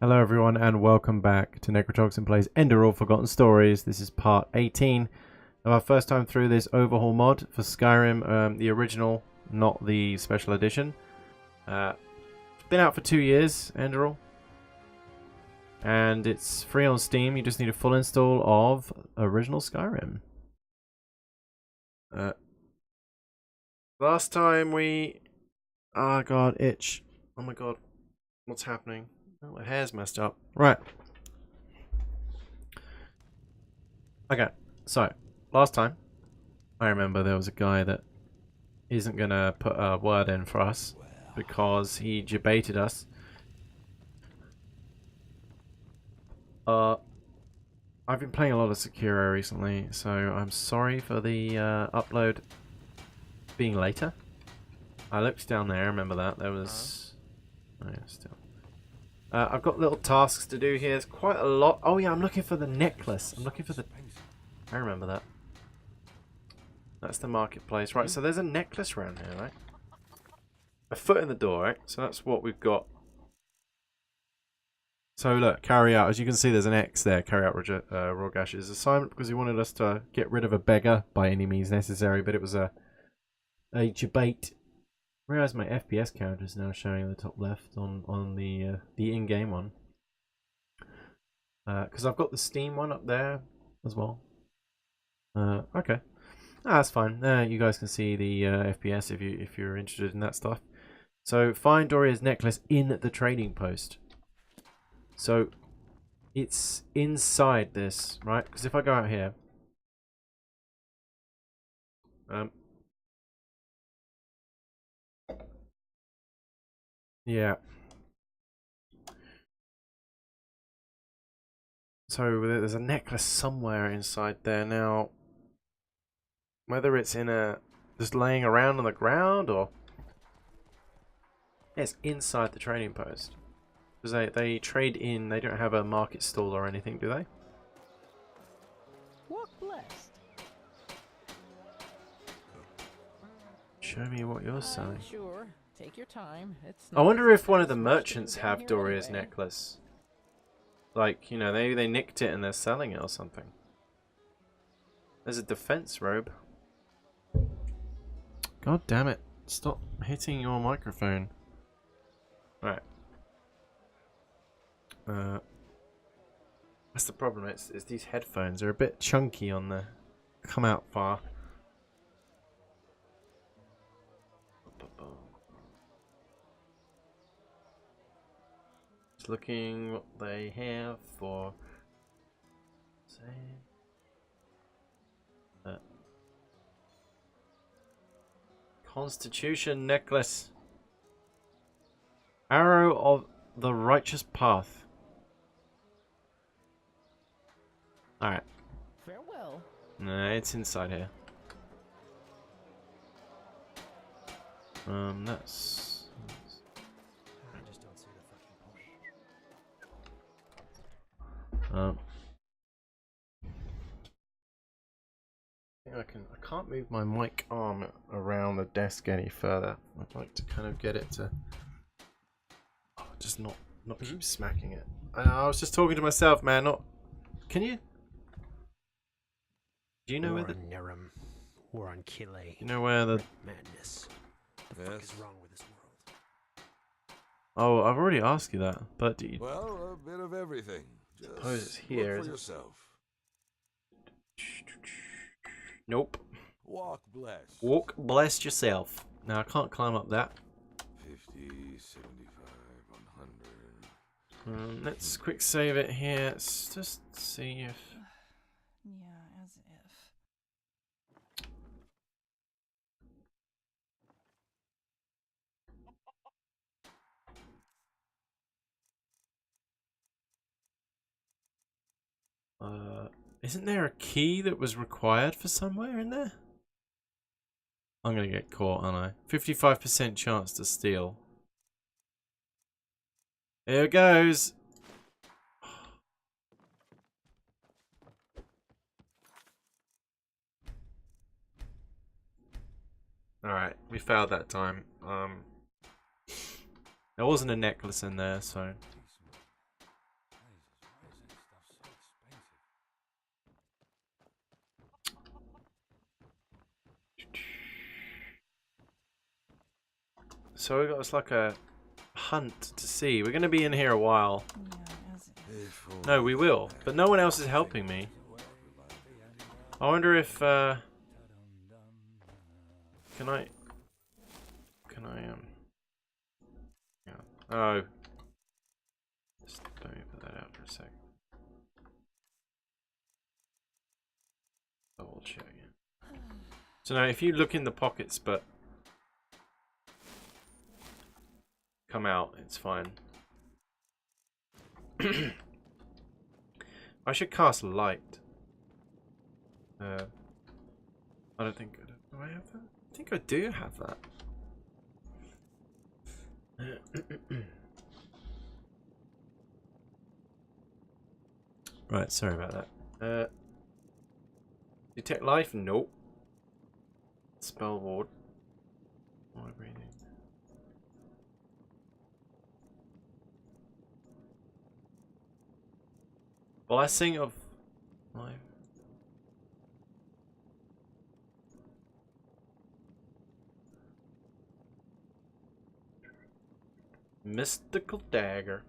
Hello everyone and welcome back to Necrotoxin Plays Enderal Forgotten Stories. This is part 18 of our first time through this overhaul mod for Skyrim, the original, not the special edition. It's been out for 2 years, Enderal. And it's free on Steam. You just need a full install of original Skyrim. Last time we... Oh god, itch. Oh my god. What's happening? Oh, my hair's messed up. Right. Okay, so, last time, I remember there was a guy that isn't going to put a word in for us because he debated us. I've been playing a lot of SureAI recently, so I'm sorry for the upload being later. I looked down there, remember that, there was... Oh yeah, still. I've got little tasks to do here. There's quite a lot. Oh yeah, I'm looking for the necklace. I'm looking for the... I remember that. That's the marketplace. Right, so there's a necklace around here, right? A foot in the door, right? So that's what we've got. So look, carry out. As you can see, there's an X there. Carry out Rogash's assignment because he wanted us to get rid of a beggar by any means necessary. But it was a debate. I realize my FPS counter is now showing in the top left on the in-game one. Because I've got the Steam one up there as well. Okay, that's fine. You guys can see the FPS if you're interested in that stuff. So find Doria's necklace in the trading post. So it's inside this, right? Because if I go out here, yeah. So there's a necklace somewhere inside there now. Whether it's in a just laying around on the ground or yeah, it's inside the trading post. Because they trade in, they don't have a market stall or anything, do they? Walk blessed. Show me what you're selling. Sure. Take your time. It's I wonder if one of the merchants have Doria's necklace. Like, you know, they nicked it and they're selling it or something. There's a defense robe. God damn it. Stop hitting your microphone. Right. That's the problem. It's these headphones are a bit chunky on the... Come out far. Just looking what they have for... Constitution necklace. Arrow of the righteous path. Alright. Farewell. No, it's inside here. That's... I just don't see the fucking point. I can't move my mic arm around the desk any further. I'd like to kind of get it to just not keep smacking it. I was just talking to myself, man. Not. Can you? Do you know where the? Nerum, or on Kile. You know where the? Madness. The fuck is wrong with this world? Oh, I've already asked you that, but do you? Well, a bit of everything. Suppose it's here, Look for is it? yourself. Nope. Walk blessed. Walk blessed yourself. Now I can't climb up that. 50, 75, 100. Let's quick save it here. Let's just see if. Yeah, as if. Isn't there a key that was required for somewhere in there? I'm gonna get caught, aren't I? 55% chance to steal. Here it goes. Alright, we failed that time. There wasn't a necklace in there, so... So we got us like a hunt to see. We're gonna be in here a while. Yeah, as if. No, we will. But no one else is helping me. I wonder if can I yeah. Oh. Just let me put that out for a sec. Double check. So now if you look in the pockets but come out, it's fine. I should cast light. I don't think. Do I have that? I think I do have that. Right, sorry about that. Detect life? Nope. Spell ward. Why breathing? Blessing of life. Mystical dagger.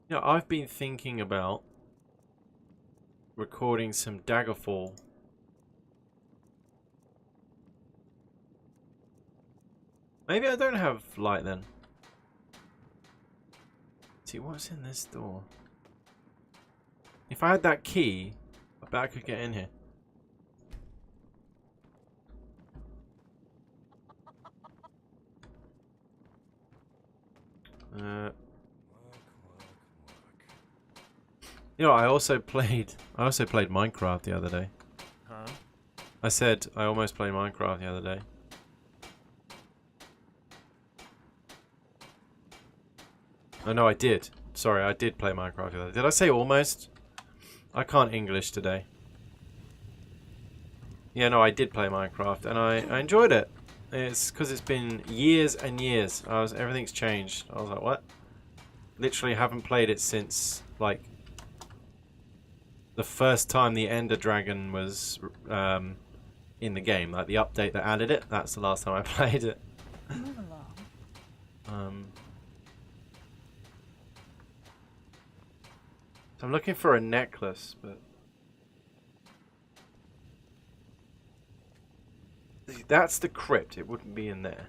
Yeah, I've been thinking about recording some Daggerfall. Maybe I don't have light then. Let's see what's in this door. If I had that key, I bet I could get in here. You know, I also played Minecraft the other day. Huh? I said I almost played Minecraft the other day. Oh no, I did. Sorry, I did play Minecraft the other day. Did I say almost? I can't English today. Yeah, no, I did play Minecraft and I enjoyed it. It's because it's been years and years. Everything's changed. I was like, what? Literally haven't played it since like the first time the Ender Dragon was in the game, like the update that added it. That's the last time I played it. Move along. So I'm looking for a necklace, but that's the crypt. It wouldn't be in there.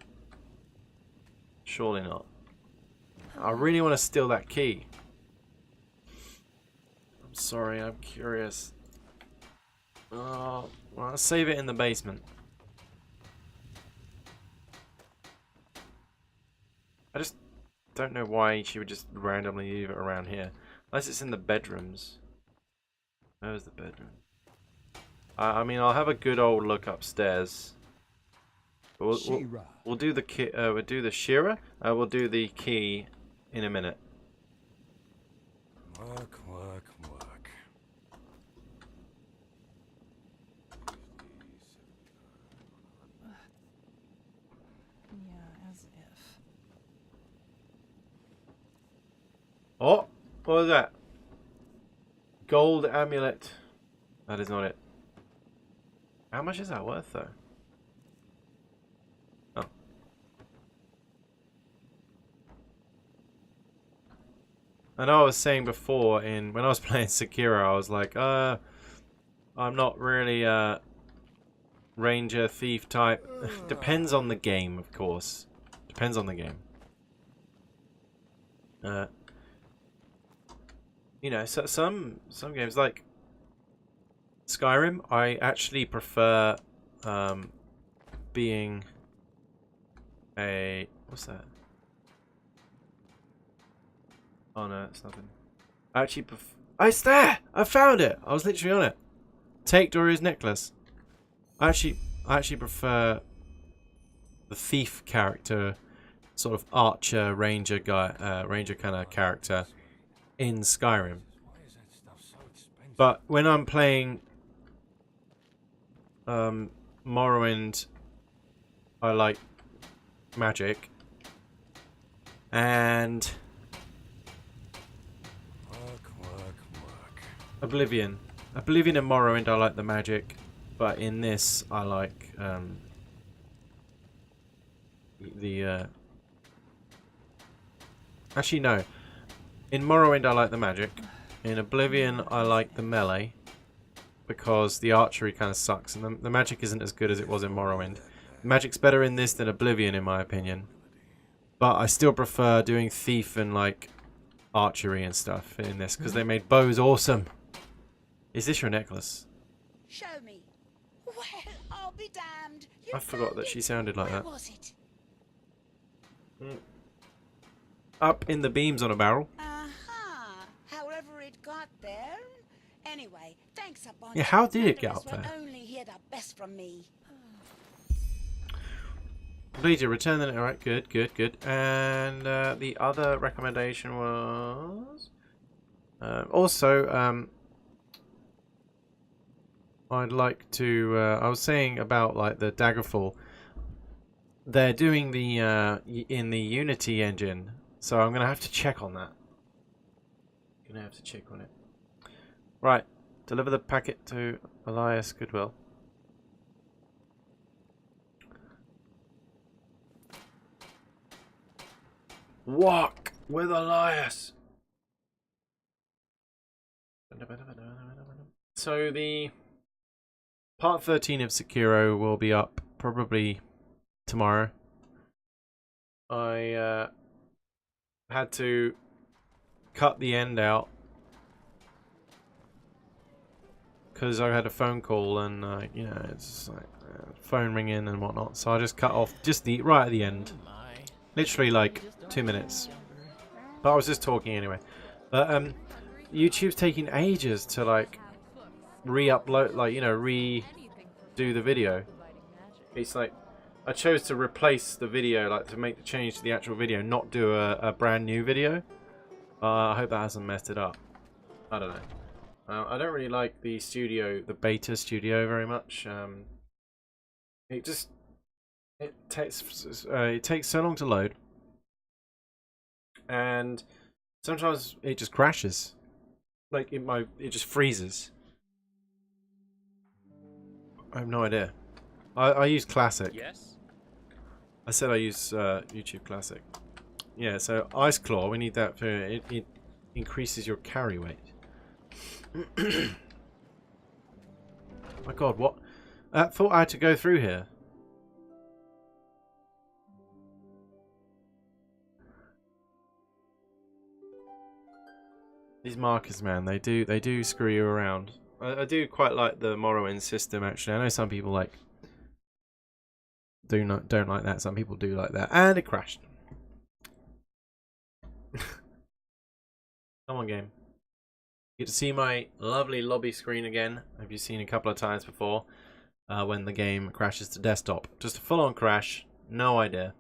Surely not. I really want to steal that key. I'm sorry, I'm curious. Oh, well, I'll save it in the basement. I just don't know why she would just randomly leave it around here. Unless it's in the bedrooms. Where's the bedroom? I mean, I'll have a good old look upstairs. We'll do the key. We'll do the Shira. We'll do the key in a minute. Muck, muck, muck. Yeah, as if. Oh, what was that? Gold amulet. That is not it. How much is that worth, though? Oh. I know I was saying before when I was playing Sekiro, I was like, I'm not really a ranger thief type. Depends on the game, of course. Depends on the game. You know, so some games like Skyrim, I actually prefer being a what's that? Oh no, it's nothing. I actually it's there! I found it! I was literally on it. Take Doria's necklace. I actually prefer the thief character, sort of archer, ranger guy, ranger kind of character in Skyrim. But when I'm playing Morrowind, I like magic, and Oblivion and Morrowind, I like the magic. But in this, I like actually, no. In Morrowind, I like the magic. In Oblivion, I like the melee. Because the archery kind of sucks. And the magic isn't as good as it was in Morrowind. The magic's better in this than Oblivion, in my opinion. But I still prefer doing thief and, like, archery and stuff in this. Because they made bows awesome. Is this your necklace? Show me. Well, I'll be damned. You I forgot found that it. she sounded like Where that. was it? Up in the beams on a barrel. However it got there. Anyway, thanks a bunch. Yeah, how did it None get of up us will there? only hear the best from me. Please, you return the... Alright, good, good, good. And the other recommendation was... also, I'd like to... I was saying about, like, the Daggerfall. They're doing the... in the Unity engine. So I'm going to have to check on that. Going to have to check on it. Right. Deliver the packet to Elias Goodwill. Walk with Elias. So the part 13 of Sekiro will be up probably tomorrow. I had to cut the end out because I had a phone call and you know, it's like phone ringing and whatnot. So I just cut off just the right at the end, literally like 2 minutes. But I was just talking anyway. But YouTube's taking ages to like re-upload, like, you know, redo the video. It's like I chose to replace the video, like to make the change to the actual video, not do a brand new video. I hope that hasn't messed it up. I don't know. I don't really like the studio, the beta studio, very much. It takes so long to load, and sometimes it just crashes. Like it just freezes. I have no idea. I use Classic. Yes. I said I use YouTube Classic. Yeah, so Ice Claw, we need that for it increases your carry weight. My god, what? I thought I had to go through here. These markers, man, they do screw you around. I do quite like the Morrowind system, actually. I know some people like don't like that. Some people do like that, and it crashed. Come on, game. You get to see my lovely lobby screen again. Have you seen a couple of times before when the game crashes to desktop? Just a full-on crash. No idea.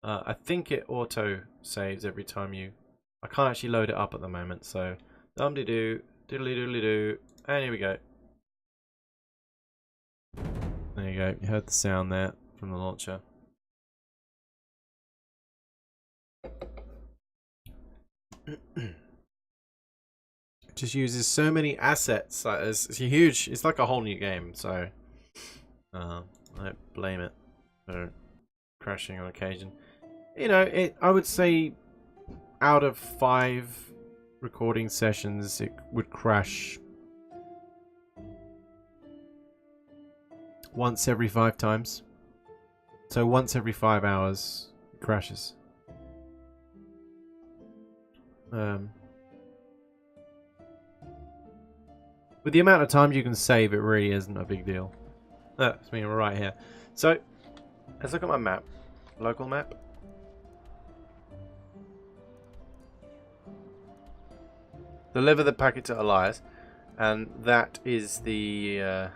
I think it auto saves every time you. I can't actually load it up at the moment, so dum-de-doo, diddly-doodly-doo, and here we go. There you go. You heard the sound there from the launcher. It just uses so many assets. Like it's huge. It's like a whole new game. So I don't blame it for crashing on occasion. You know, I would say out of 5 recording sessions, it would crash once every 5 times. So once every 5 hours, it crashes. With the amount of time you can save, it really isn't a big deal. That's me right here. So, let's look at my map. Local map. Deliver the packet to Elias. And that is the...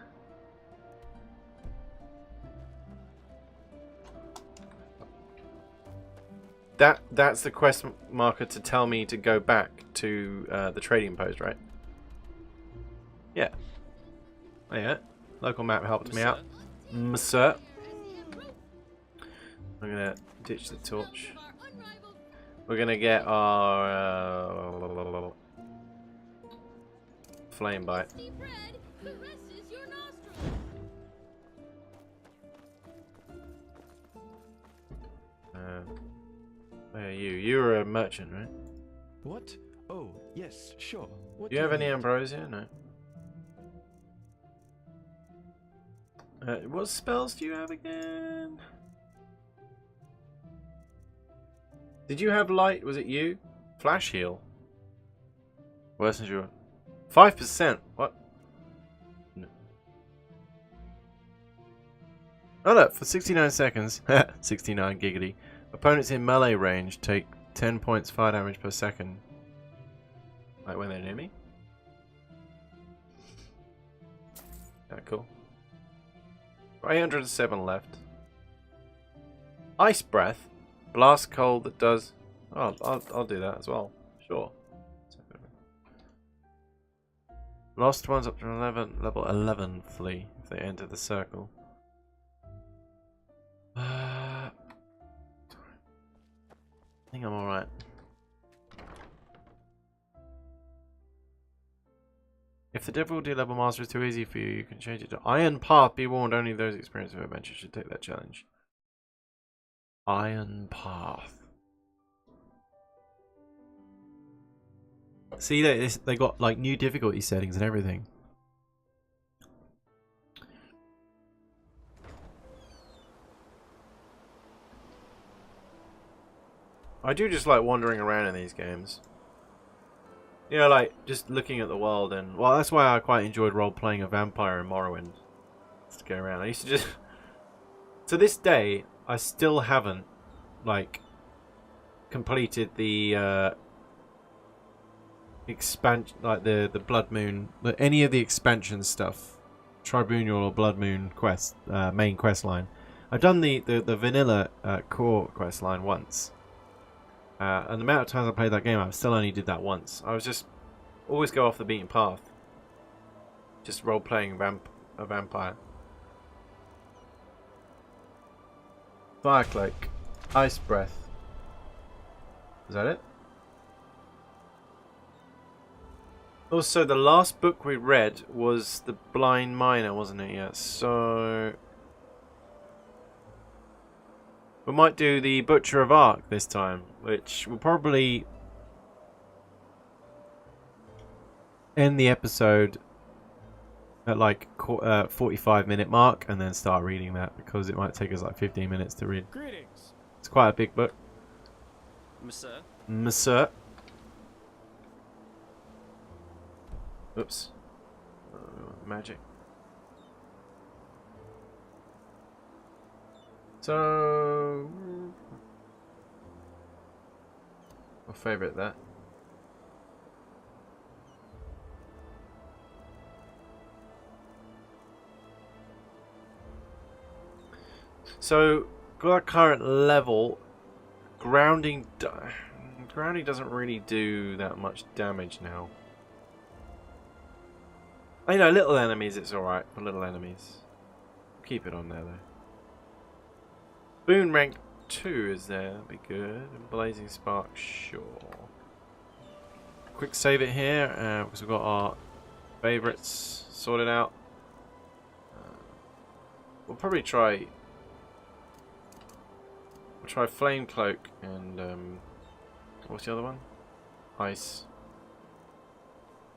That's the quest marker to tell me to go back to the trading post, right? Yeah. Oh, yeah. Local map helped me out. Monsieur. I'm gonna ditch the torch. We're gonna get our flame bite. Where are you? You're a merchant, right? What? Oh, yes, sure. What Do you have any need? ambrosia? No. What spells do you have again? Did you have light? Was it you? Flash heal. Worse than your 5%. What? No. Oh look, for 69 seconds, 69 giggity. Opponents in melee range take 10 points fire damage per second. Like when they're near me. Yeah, cool. 807 left. Ice breath. Blast cold that does. Oh, I'll do that as well. Sure. Lost ones up to level 11 flee if they enter the circle. I think I'm alright. If the difficulty level master is too easy for you, you can change it to Iron Path. Be warned, only those experienced with adventure should take that challenge. Iron Path. See, they got like new difficulty settings and everything. I do just like wandering around in these games. You know, like just looking at the world, and well, that's why I quite enjoyed role-playing a vampire in Morrowind. Just to go around. I used to just to this day, I still haven't like completed the expansion, like the Blood Moon, any of the expansion stuff, Tribunal or Blood Moon quest, main quest line. I've done the vanilla core quest line once, and the amount of times I played that game, I still only did that once. I was just always go off the beaten path, just role playing a vampire. Fire cloak, ice breath. Is that it? Also, the last book we read was The Blind Miner, wasn't it? Yeah, so we might do the Butcher of Ark this time, which will probably end the episode at like 45-minute mark, and then start reading that because it might take us like 15 minutes to read. Greetings. It's quite a big book. Monsieur. Monsieur. Oops. Magic. So I'll favourite that. So got our current level. Grounding doesn't really do that much damage now. I know, little enemies it's alright for little enemies. Keep it on there though. Boon rank 2 is there, that'd be good. And Blazing Spark, sure. Quick save it here, because we've got our favourites sorted out. We'll probably try... We'll try Flame Cloak and... what's the other one? Ice.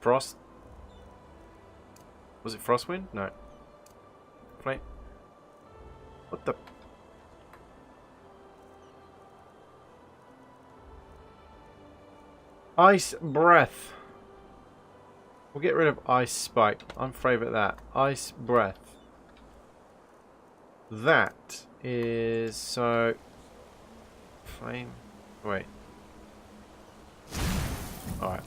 Frost? Was it Frostwind? No. Flame. What the? Ice Breath. We'll get rid of Ice Spike. I'm favourite that. Ice Breath. That is so... Flame. Wait. Alright.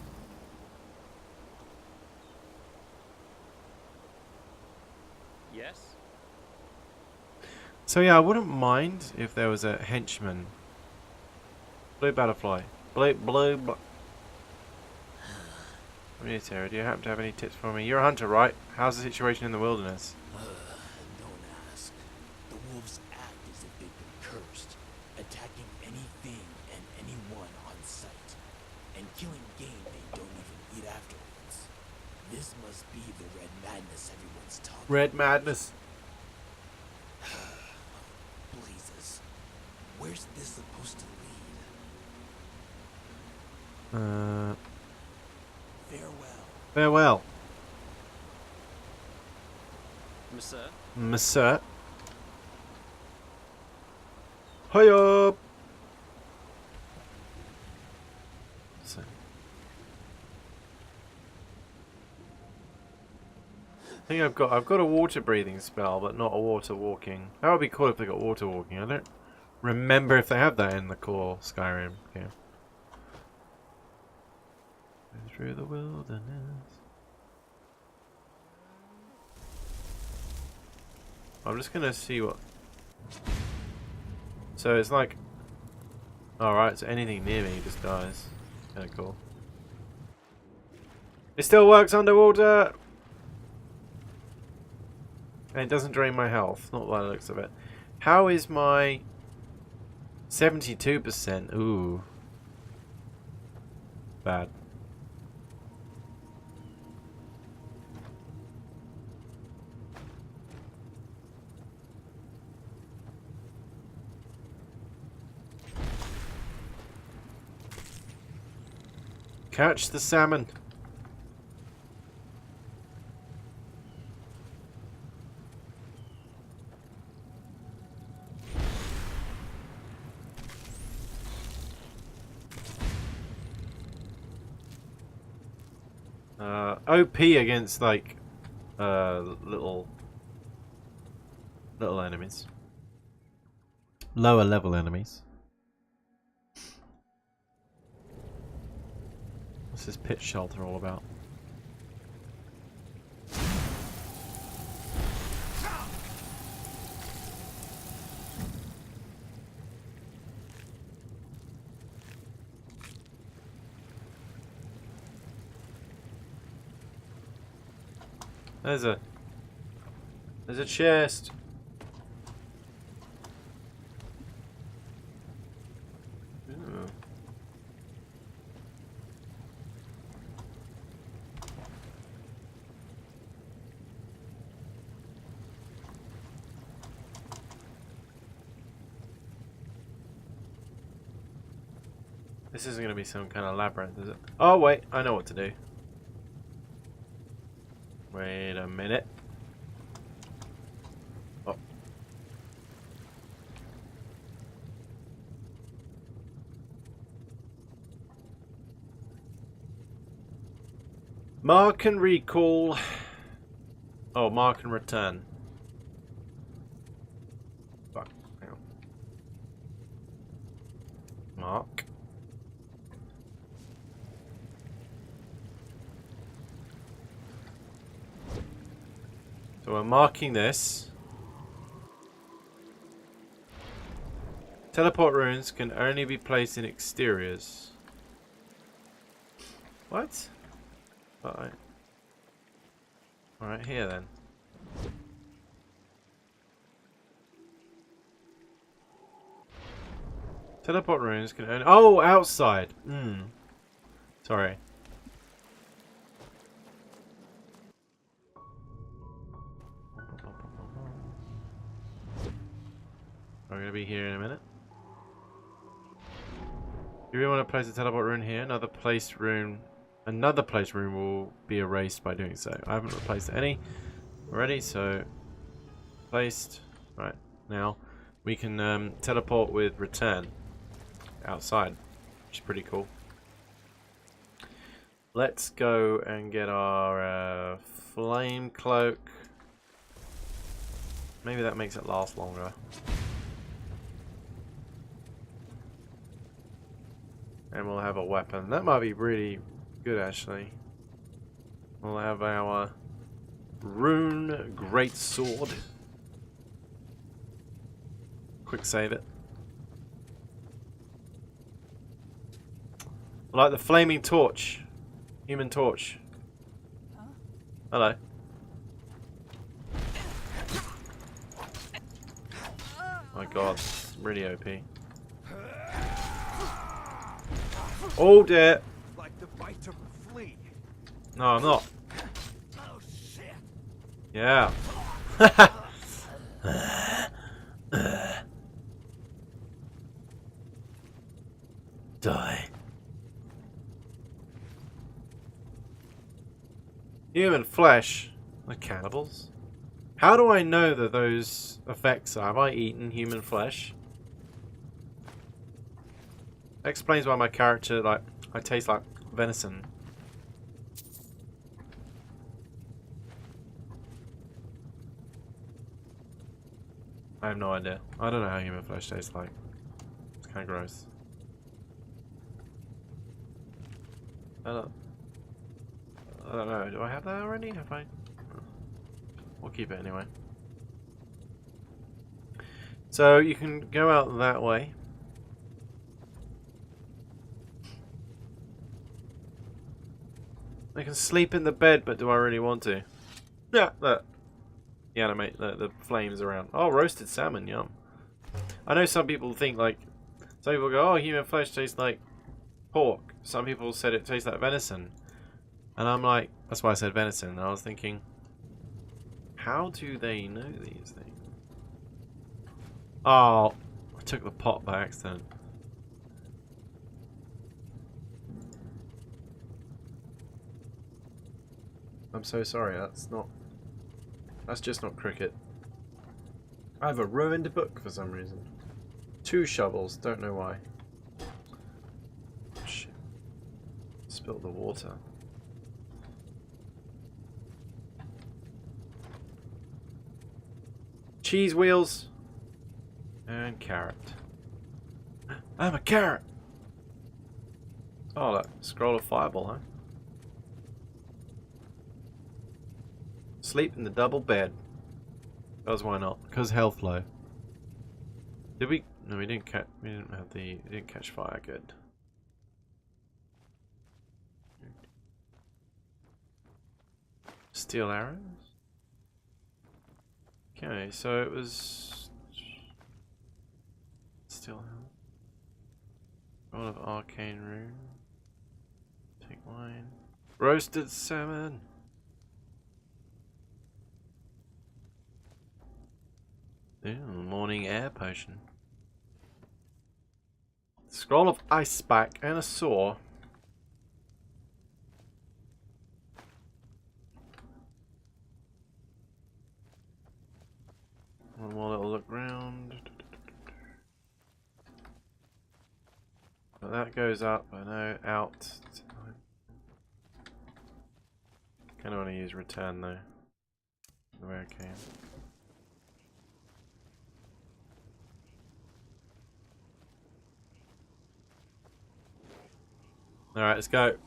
Yes. So yeah, I wouldn't mind if there was a henchman. Blue Butterfly. Blue. I'm new, Sarah. Do you happen to have any tips for me? You're a hunter, right? How's the situation in the wilderness? Don't ask. The wolves act as if they've been cursed, attacking anything and anyone on sight, and killing game they don't even eat afterwards. This must be the red madness everyone's talking Red madness. Blazes. Where Where's this supposed to lead? Farewell. Farewell, Monsieur? Monsieur. Hiya. So. I think I've got a water breathing spell, but not a water walking. That would be cool if they got water walking. I don't remember if they have that in the core Skyrim game. Through the wilderness. I'm just gonna see what. So it's like, alright, so anything near me just dies. Kinda cool. It still works underwater! And it doesn't drain my health, not by the looks of it. How is my 72%? Ooh. Bad. Catch the salmon. OP against like little enemies. Lower level enemies. What's this pit shelter all about? There's a chest. Ooh. This isn't going to be some kind of labyrinth, is it? Oh wait, I know what to do. Wait a minute. Oh. Mark and recall. Oh, mark and return. Fuck. Hang on. Mark. So we're marking this. Teleport runes can only be placed in exteriors. What? Alright, here then. Teleport runes can only... Oh, outside! Sorry. I'm going to be here in a minute. Do we want to place a teleport rune here? Another place rune will be erased by doing so. I haven't replaced any already, so placed. Right, now we can teleport with return outside, which is pretty cool. Let's go and get our flame cloak. Maybe that makes it last longer. And we'll have a weapon. That might be really good, actually. We'll have our rune greatsword. Quick save it. Like the flaming torch. Human torch. Huh? Hello. My god, it's really OP. Oh dear. Like the bite of a flea. No, I'm not. Oh shit. Yeah. Die. Human flesh. They're cannibals. How do I know that those effects are? Have I eaten human flesh? That explains why my character, like, I taste like venison. I have no idea. I don't know how human flesh tastes like. It's kind of gross. I don't know. Do I have that already? Have I? We'll keep it anyway. So you can go out that way. I can sleep in the bed, but do I really want to? Yeah, look. The animate the flames around. Oh, roasted salmon, yum. I know some people think like, some people go, oh, human flesh tastes like pork. Some people said it tastes like venison, and I'm like, that's why I said venison. And I was thinking, how do they know these things? Oh, I took the pot by accident. I'm so sorry. That's just not cricket. I have a ruined book for some reason. 2 shovels, don't know why. Shit. Spilled the water. Cheese wheels. And carrot. I'm a carrot! Oh, that scroll of fireball, huh? Sleep in the double bed. Because why not? Because health low. Did we? No, we didn't catch. We didn't have the. We didn't catch fire. Good. Steel arrows. Okay, so it was. Steel arrows. Roll of arcane rune. Take wine. Roasted salmon. Ooh, morning air potion. Scroll of ice back and a saw. One more little look round. But that goes up, I know, out. Kinda wanna use return though. The way I came. Alright, let's go.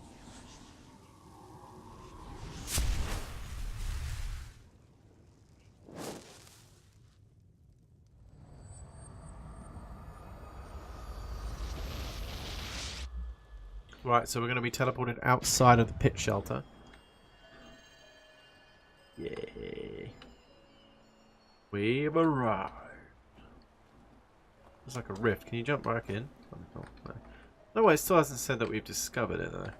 Right, so we're going to be teleported outside of the pit shelter. Yay. We've arrived. There's like a rift. Can you jump back in? Oh, no. No way, it still hasn't said that we've discovered it though.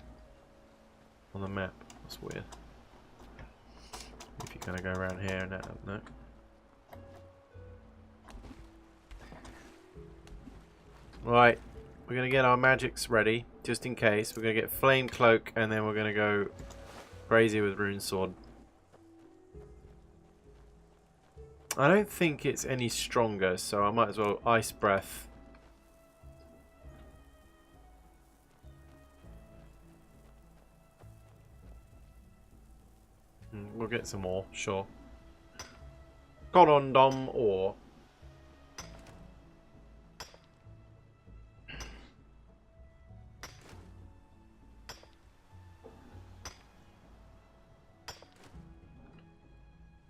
On the map. That's weird. If you're gonna go around here and that, no. Right, we're gonna get our magics ready, just in case. We're gonna get flame cloak and then we're gonna go crazy with rune sword. I don't think it's any stronger, so I might as well ice breath. We'll get some more, sure. Corondom ore.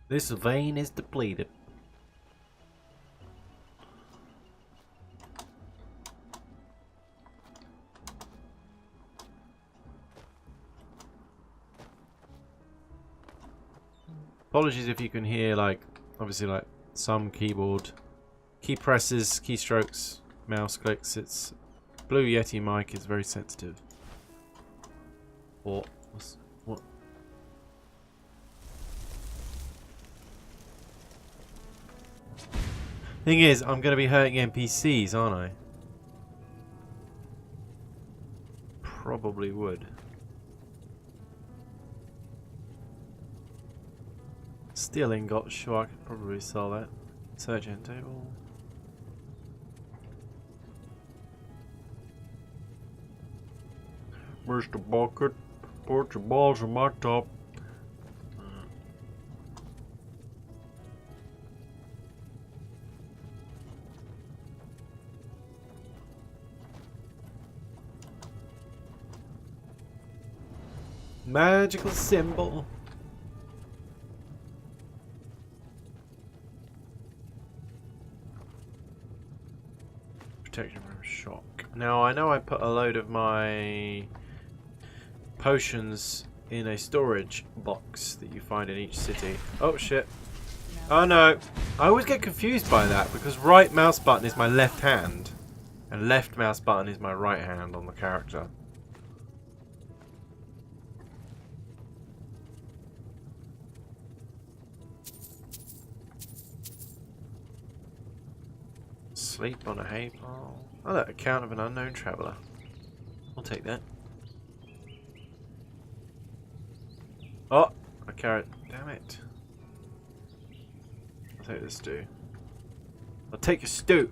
This vein is depleted. Apologies if you can hear, like, obviously, like, some keyboard key presses, keystrokes, mouse clicks. It's Blue Yeti mic is very sensitive. Or what? Thing is, I'm going to be hurting NPCs, aren't I? probably would. Steel ingot, sure, I could probably sell that. Search end table. Mr. Bucket, put your balls in my top. Magical symbol. Protection from shock. Now I know I put a load of my potions in a storage box that you find in each city. Oh shit. Oh no. I always get confused by that because right mouse button is my left hand and left mouse button is my right hand on the character. Sleep on a hay pile. Oh, that account of an unknown traveller. I'll take that. Oh, a carrot. Damn it. I'll take this stew. I'll take your stew.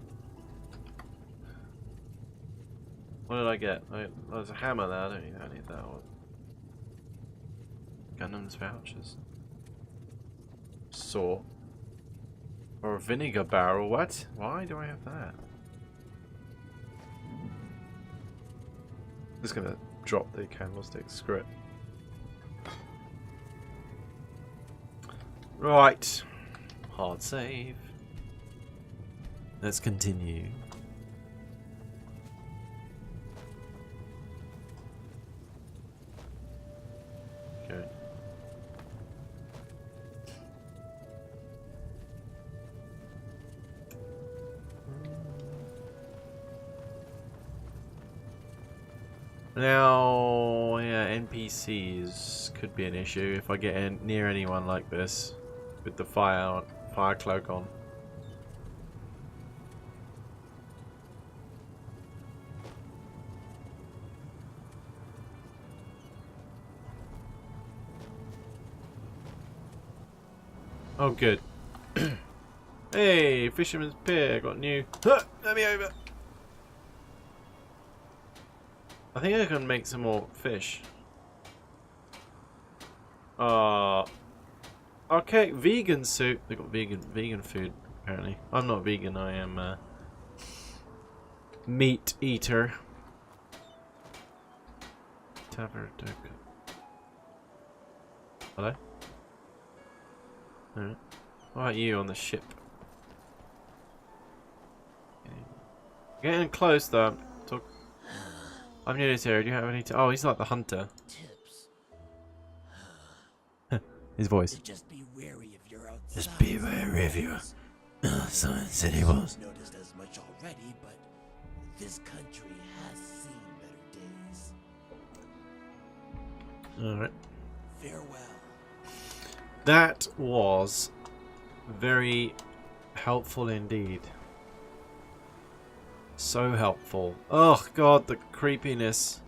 What did I get? There's a hammer there. I don't need that one. Gundam's vouchers. Saw. Or a vinegar barrel. What? Why do I have that? Just gonna drop the candlestick. Screw it. Right. Hard save. Let's continue. Okay. Now, yeah, NPCs could be an issue if I get near anyone like this with the fire cloak on. Oh, good. Hey, Fisherman's Pier, got new. Let me over. I think I can make some more fish. Okay, vegan soup. They got vegan food apparently. I'm not vegan. I am a meat eater. Tavern. Hello. Alright. What about you on the ship? Getting close though. I'm new to this area. Do you have any? Oh, he's like the hunter. Tips. His voice. Just be wary if you're outside. Just be wary if you're someone said he was. Noticed as much already, but this country has seen better days. Alright. Farewell. That was very helpful indeed. So helpful. Oh god, the creepiness.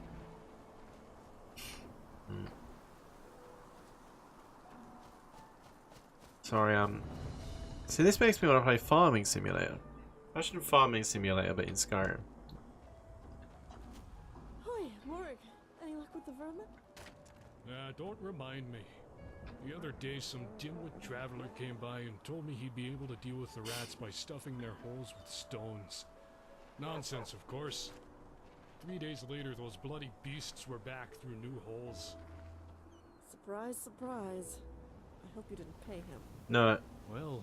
Sorry, see, this makes me want to play Farming Simulator. Imagine Farming Simulator, but in Skyrim. Hi, Morg. Any luck with the vermin? Don't remind me. The other day, some dimwit traveler came by and told me he'd be able to deal with the rats by stuffing their holes with stones. Nonsense, of course. 3 days later, those bloody beasts were back through new holes. Surprise, surprise. I hope you didn't pay him. No. Well,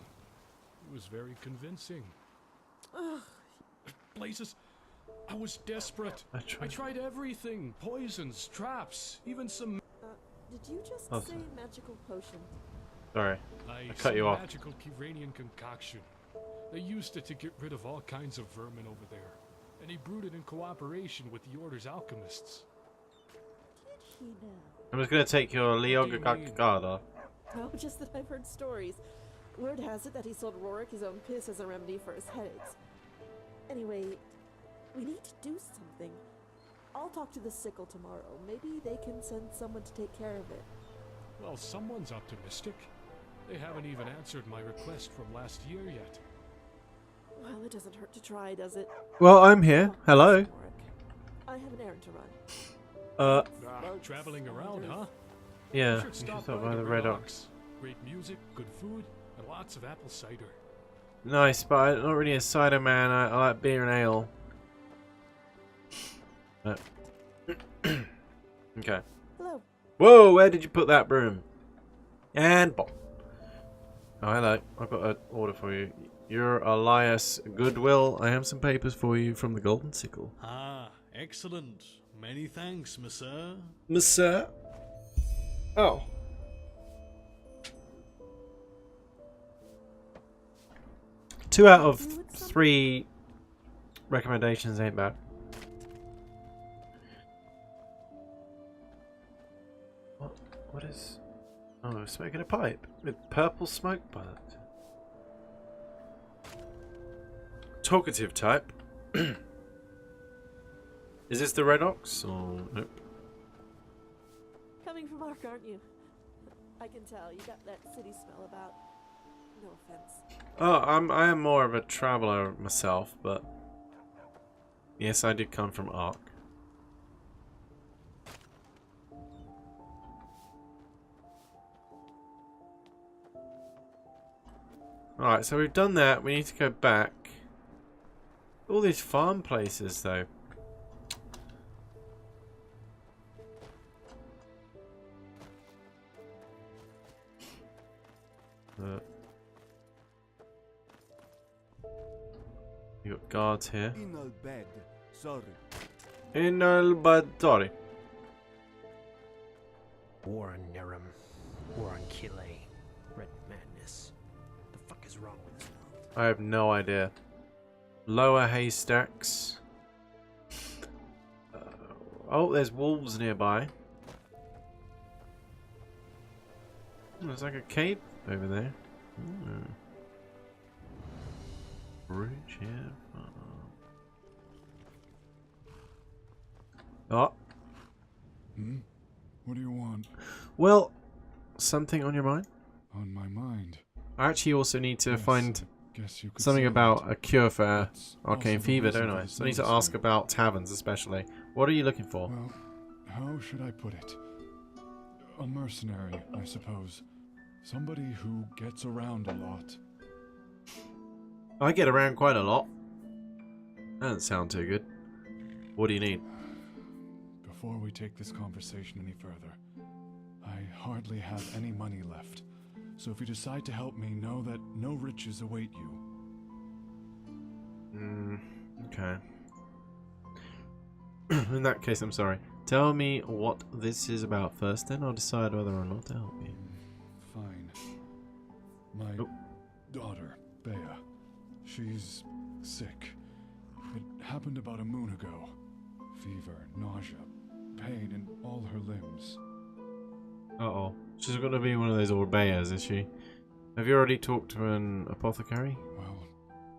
it was very convincing. Ugh. Blazes, I was desperate. I tried everything. Poisons, traps, even some... Did you just say magical potion? Sorry. I cut you off. Magical Kiranian concoction. They used it to get rid of all kinds of vermin over there. And he brewed it in cooperation with the Order's alchemists. Did he now? I'm just gonna take your Leogagada. Oh, just that I've heard stories. Word has it that he sold Rorik his own piss as a remedy for his headaches. Anyway, we need to do something. I'll talk to the sickle tomorrow. Maybe they can send someone to take care of it. Well, someone's optimistic. They haven't even answered my request from last year yet. Well, it doesn't hurt to try, does it? Well, I'm here. Oh, Hello. listen, Warwick. I have an errand to run. Traveling around, huh? Yeah. You You should should stop stop by by the the Red Red Ox. Ox. Great music, good food, and lots of apple cider. Nice, but I'm not really a cider man. I like beer and ale. Okay. Hello. Whoa, where did you put that broom? And bop. Oh, hello. I've got an order for you. You're Elias Goodwill. I have some papers for you from the Golden Sickle. Ah, excellent. Many thanks, monsieur. Monsieur? Oh. Two out of 3 recommendations ain't bad. What is... Oh, smoking a pipe with purple smoke butt. Talkative type. Is this the Red Ox? Or nope. Coming from Ark, aren't you? I can tell. You got that city smell about. No offense. Oh, I am more of a traveler myself, but yes, I did come from Ark. Alright, so we've done that. We need to go back. All these farm places, though. You got guards here. In al bed. Sorry. In el Badori. War on Nerum. War on Kile. Red madness. The fuck is wrong with this world? I have no idea. Lower haystacks. Oh, there's wolves nearby. Oh, there's like a cave over there. Bridge here. Oh. What do you want? Well, something on your mind? On my mind. I actually also need to find Guess you could something say about that. a cure for That's arcane also the fever, reason don't for I? this So I need to notice ask here. about taverns especially. What are you looking for? Well, how should I put it? A mercenary, I suppose. Somebody who gets around a lot. I get around quite a lot. That doesn't sound too good. What do you need? Before we take this conversation any further, I hardly have any money left. So if you decide to help me, know that no riches await you. Okay. In that case, I'm sorry. Tell me what this is about first, then I'll decide whether or not to help you. Fine. My daughter, Bea, she's sick. It happened about a moon ago. Fever, nausea, pain in all her limbs. Uh-oh. She's gonna be one of those old bears, is she? Have you already talked to an apothecary? Well,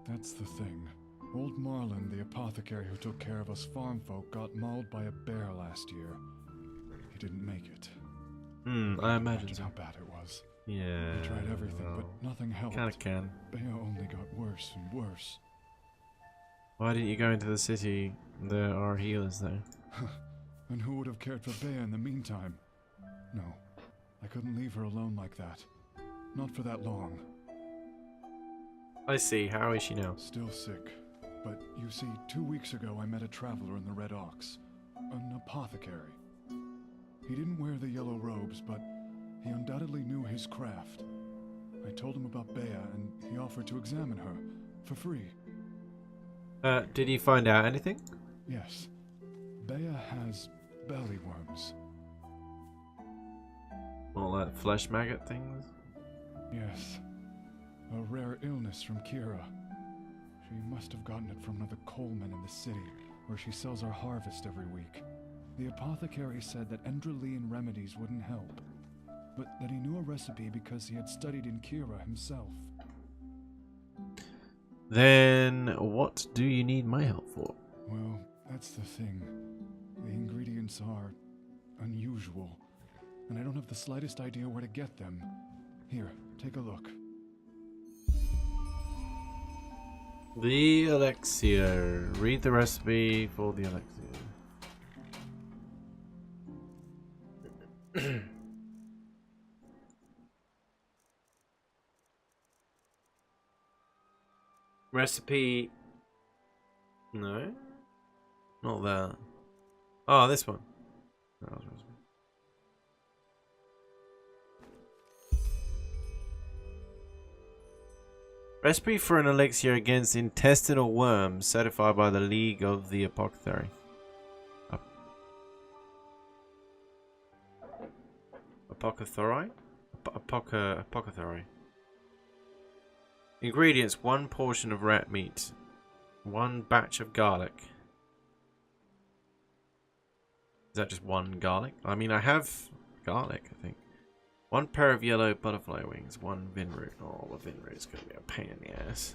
that's the thing. Old Marlin, the apothecary who took care of us farm folk, got mauled by a bear last year. He didn't make it. I imagine so. How bad it was. Yeah. We tried everything, well, but nothing helped. Kinda can. Bea only got worse and worse. Why didn't you go into the city? There are healers there. And who would have cared for Bea in the meantime? No, I couldn't leave her alone like that. Not for that long. I see. How is she now? Still sick. But you see, 2 weeks ago I met a traveler in the Red Ox. An apothecary. He didn't wear the yellow robes, but he undoubtedly knew his craft. I told him about Bea, and he offered to examine her, for free. Did he find out anything? Yes. Bea has belly worms. All that flesh maggot things? Yes. A rare illness from Kira. She must have gotten it from another coalman in the city, where she sells our harvest every week. The apothecary said that Enderalian remedies wouldn't help, but that he knew a recipe because he had studied in Kira himself. Then what do you need my help for? Well, That's the thing. The ingredients are unusual, and I don't have the slightest idea where to get them. Here, take a look. The elixir. Read the recipe for the elixir. Recipe. No, not that. Oh, this one. That was recipe. Recipe for an elixir against intestinal worms, certified by the League of the Apothecary. Apothecary? Apothecary. Ingredients: 1 portion of rat meat, 1 batch of garlic. Is that just 1 garlic? I mean, I have garlic, I think. 1 pair of yellow butterfly wings, 1 vinroot. Oh, the vinroot is going to be a pain in the ass.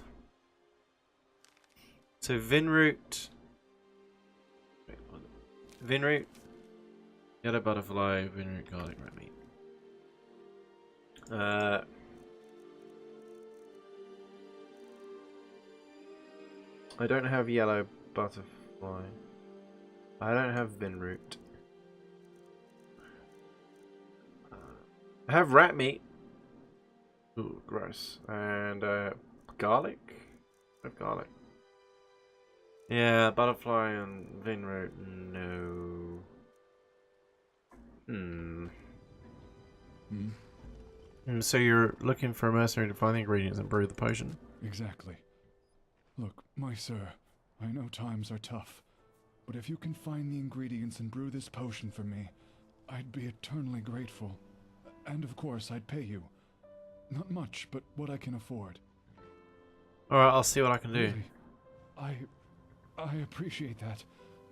So vinroot, yellow butterfly, vinroot, garlic, red meat. I don't have yellow butterfly. I don't have vinroot. I have rat meat. Ooh, gross. And garlic? I have garlic. Yeah, butterfly and vinroot. No. So you're looking for a mercenary to find the ingredients and brew the potion? Exactly. Look, my sir, I know times are tough, but if you can find the ingredients and brew this potion for me, I'd be eternally grateful. And of course, I'd pay you. Not much, but what I can afford. Alright, I'll see what I can do. Really? I appreciate that.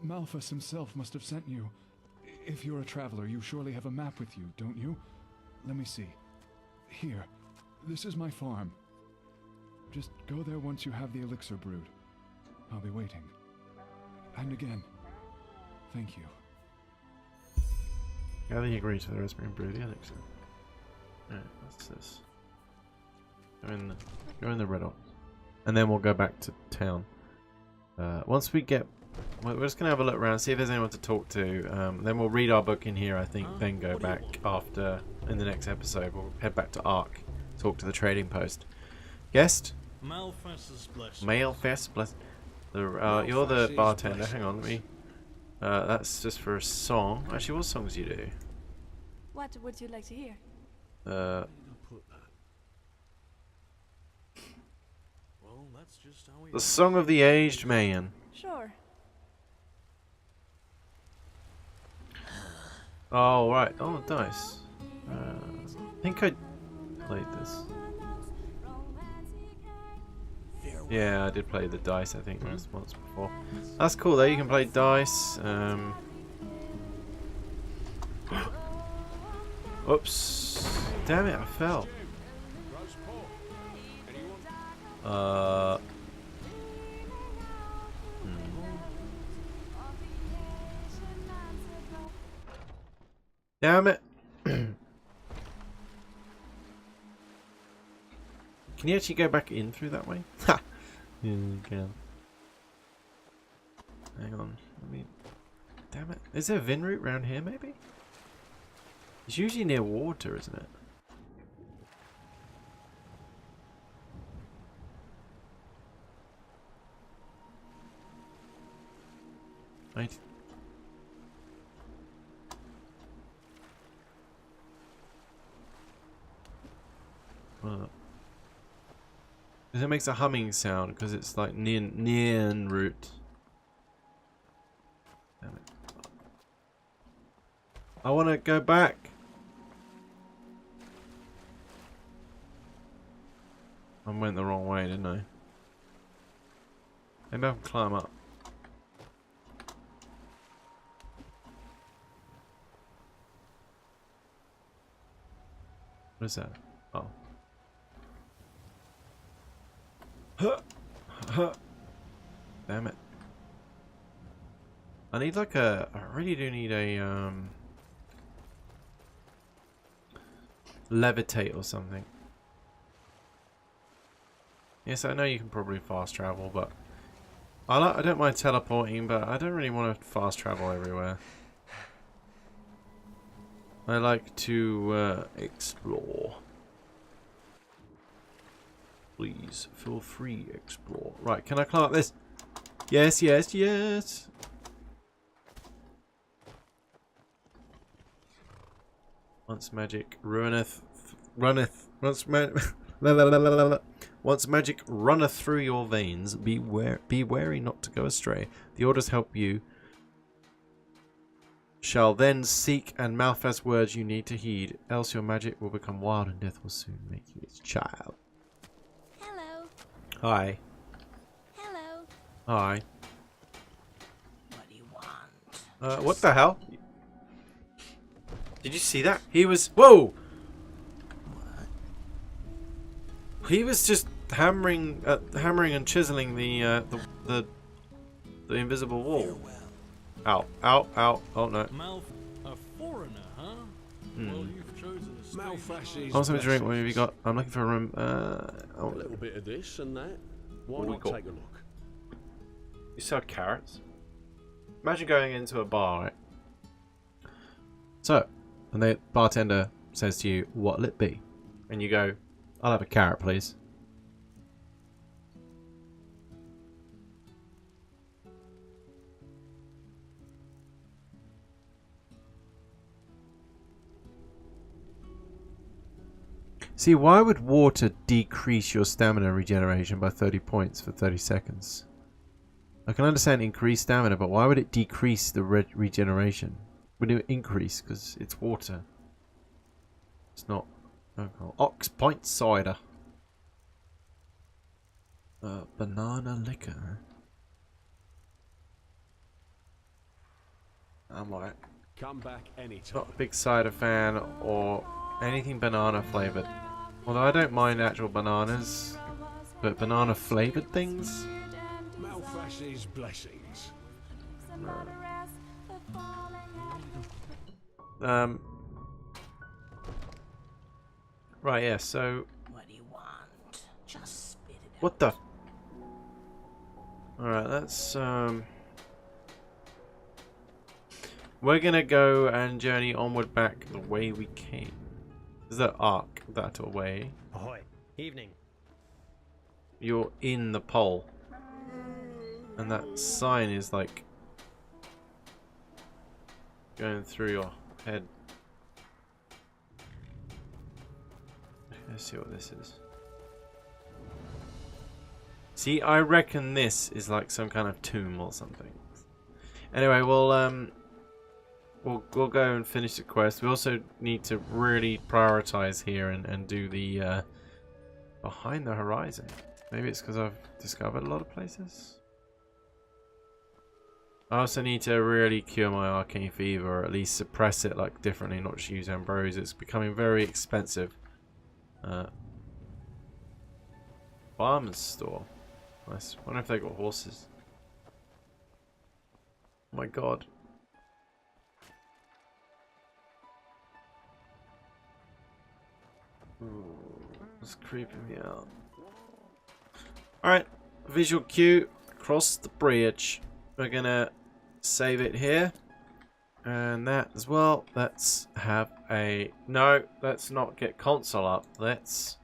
Malphus himself must have sent you. If you're a traveler, you surely have a map with you, don't you? Let me see. Here, this is my farm. Just go there once you have the elixir brewed. I'll be waiting. And again, thank you. Gather the ingredients for the recipe and brew the elixir. Alright, what's this? Go in the red ox. And then we'll go back to town. Once we get... We're just going to have a look around, see if there's anyone to talk to. Then we'll read our book in here, I think, then go back after, in the next episode. We'll head back to Ark, talk to the trading post. Guest? Malphus is blessed. Malphus, blessed. You're the bartender. Hang on, let me... that's just for a song. Actually, what songs do you do? What would you like to hear? Well, that's just how we The Song of the Aged Man. Sure. Oh, right. Oh, dice. I think I played this. Yeah, I did play the dice, I think, once before. That's cool, though. You can play dice. Oops. Damn it, I fell. Damn it. Can you actually go back in through that way? Ha! Yeah, you can. Hang on. Let me... Damn it. Is there a Vinroot around here, maybe? It's usually near water, isn't it? Right. It makes a humming sound because it's like near root. Damn it. I want to go back. I went the wrong way, didn't I? Maybe I can climb up. What is that? Oh. Damn it. I need like a... I really do need a levitate or something. Yes, I know you can probably fast travel, but I don't mind teleporting, but I don't really want to fast travel everywhere. I like to explore. Please feel free, explore. Right, can I climb up this? Yes, yes, yes. Once magic runneth. Once magic runneth through your veins, be wary not to go astray. The orders help you. Shall then seek and mouth as words you need to heed, else your magic will become wild and death will soon make you its child. Hello. Hi. Hello. Hi. What do you want? What the hell? Did you see that? He was... Whoa! He was just hammering and chiseling the invisible wall. Ow, ow, ow. Oh no. Malf, a foreigner, huh? Well, you've chosen a Malfashes. I want something to drink. What have you got? I'm looking for a room. A little bit of this and that. Why not take a look? You sell carrots? Imagine going into a bar, right? So, and the bartender says to you, what'll it be? And you go, I'll have a carrot, please. See, why would water decrease your stamina regeneration by 30 points for 30 seconds? I can understand increased stamina, but why would it decrease the regeneration? Would it increase because it's water? It's not alcohol. Ox Point cider. Banana liquor. I'm alright. Come back anytime. Not a big cider fan or anything banana flavored. Although I don't mind actual bananas, but banana flavored things? Malfashes blessings. Right, yeah, so... What do you want? Just spit it out. What the... Alright, that's, we're gonna go and journey onward back the way we came. Is that arc that away? Ahoy. Evening. You're in the pole. And that sign is like... going through your head. Let's see what this is. See, I reckon this is like some kind of tomb or something. Anyway, we'll go and finish the quest. We also need to really prioritize here and do the behind the horizon. Maybe it's because I've discovered a lot of places. I also need to really cure my arcane fever, or at least suppress it like differently, not just use Ambrose. It's becoming very expensive. Farmer's store. Nice. Wonder if they got horses. Oh my god. Ooh, that's creeping me out. Alright, visual cue. Across the bridge. We're gonna save it here. And that as well. Let's have a... No, let's not get console up. Let's...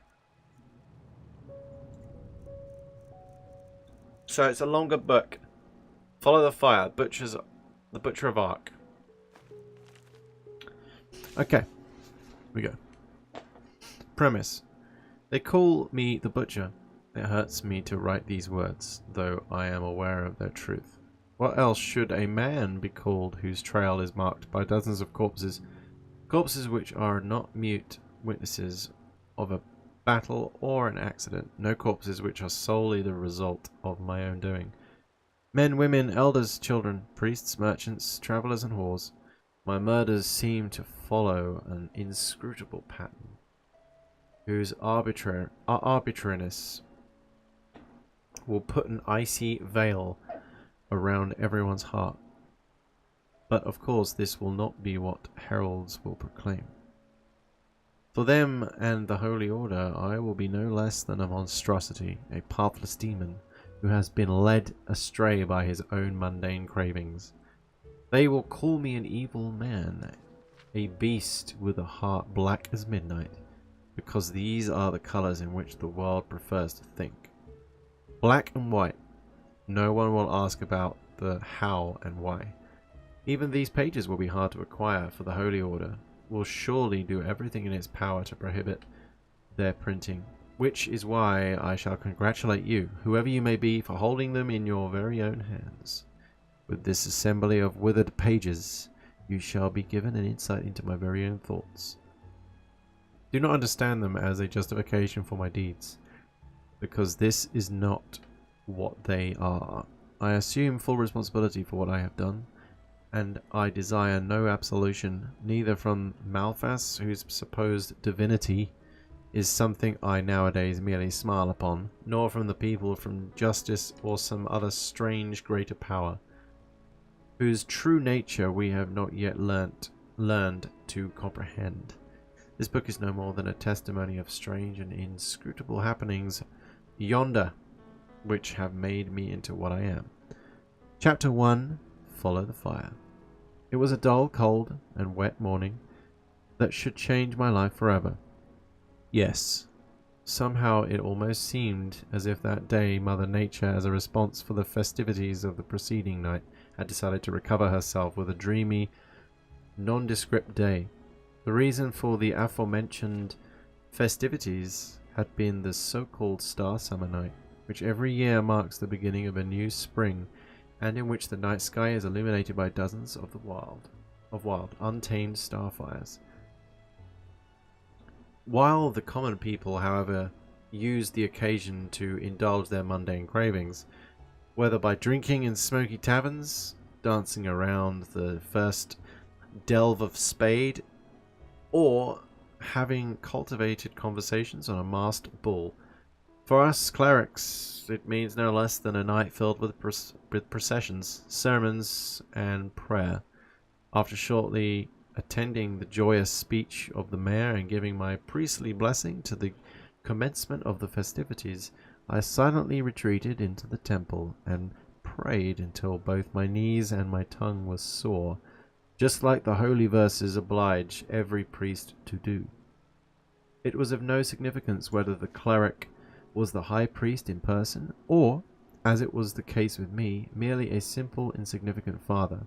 So it's a longer book. Follow the fire. The Butcher of Ark. Okay. Here we go. Premise. They call me the Butcher. It hurts me to write these words, though I am aware of their truth. What else should a man be called whose trail is marked by dozens of corpses? Corpses which are not mute witnesses of a battle or an accident. No corpses which are solely the result of my own doing. Men, women, elders, children, priests, merchants, travellers and whores. My murders seem to follow an inscrutable pattern, whose arbitrariness will put an icy veil around everyone's heart. But of course this will not be what heralds will proclaim. For them and the Holy Order, I will be no less than a monstrosity, a pathless demon who has been led astray by his own mundane cravings. They will call me an evil man, a beast with a heart black as midnight, because these are the colours in which the world prefers to think. Black and white. No one will ask about the how and why. Even these pages will be hard to acquire, for the Holy Order will surely do everything in its power to prohibit their printing, which is why I shall congratulate you, whoever you may be, for holding them in your very own hands. With this assembly of withered pages, you shall be given an insight into my very own thoughts. Do not understand them as a justification for my deeds, because this is not what they are. I assume full responsibility for what I have done, and I desire no absolution, neither from Malphas, whose supposed divinity is something I nowadays merely smile upon, nor from the people from justice or some other strange greater power, whose true nature we have not yet learned to comprehend. This book is no more than a testimony of strange and inscrutable happenings yonder, which have made me into what I am. Chapter 1. Follow the Fire. It was a dull, cold, and wet morning that should change my life forever. Yes, somehow it almost seemed as if that day Mother Nature, as a response for the festivities of the preceding night, had decided to recover herself with a dreamy, nondescript day. The reason for the aforementioned festivities had been the so-called Star Summer Night, which every year marks the beginning of a new spring, and in which the night sky is illuminated by dozens of wild, untamed starfires. While the common people, however, used the occasion to indulge their mundane cravings, whether by drinking in smoky taverns, dancing around the first delve of spade, or having cultivated conversations on a masked bull. For us clerics, it means no less than a night filled with processions, sermons, and prayer. After shortly attending the joyous speech of the mayor and giving my priestly blessing to the commencement of the festivities, I silently retreated into the temple and prayed until both my knees and my tongue were sore, just like the holy verses oblige every priest to do. It was of no significance whether the cleric was the high priest in person, or, as it was the case with me, merely a simple, insignificant father,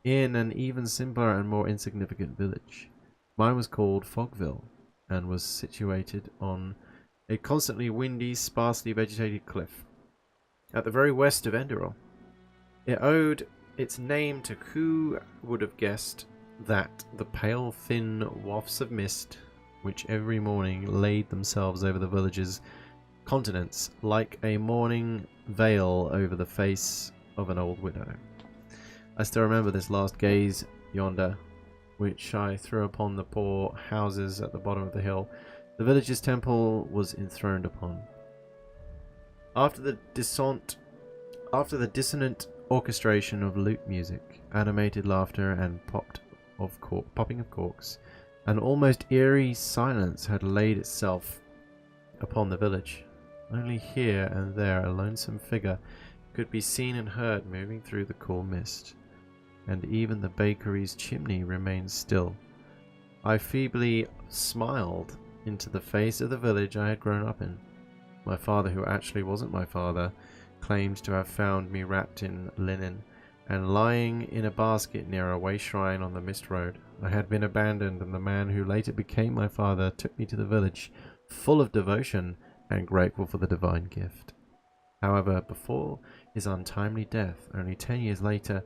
in an even simpler and more insignificant village. Mine was called Fogville, and was situated on a constantly windy, sparsely vegetated cliff, at the very west of Enderal. It owed its name to who would have guessed that the pale, thin wafts of mist, which every morning laid themselves over the village's continents like a morning veil over the face of an old widow. I still remember this last gaze yonder, which I threw upon the poor houses at the bottom of the hill the village's temple was enthroned upon. After the dissonant orchestration of lute music, animated laughter, and popping of corks, an almost eerie silence had laid itself upon the village. Only here and there a lonesome figure could be seen and heard moving through the cool mist, and even the bakery's chimney remained still. I feebly smiled into the face of the village I had grown up in. My father, who actually wasn't my father, claimed to have found me wrapped in linen and lying in a basket near a way shrine on the mist road. I had been abandoned, and the man who later became my father took me to the village, full of devotion and grateful for the divine gift. However, before his untimely death, only 10 years later,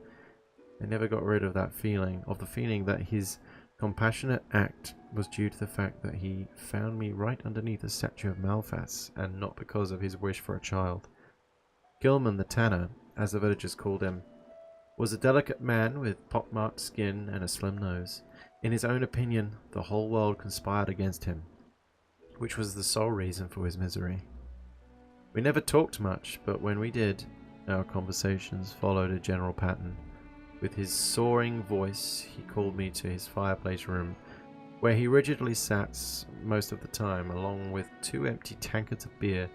I never got rid of the feeling that his compassionate act was due to the fact that he found me right underneath a statue of Malphas, and not because of his wish for a child. Gilman the Tanner, as the villagers called him, was a delicate man with pockmarked skin and a slim nose. In his own opinion, the whole world conspired against him, which was the sole reason for his misery. We never talked much, but when we did, our conversations followed a general pattern. With his soaring voice, he called me to his fireplace room, where he rigidly sat most of the time, along with 2 empty tankards of beer.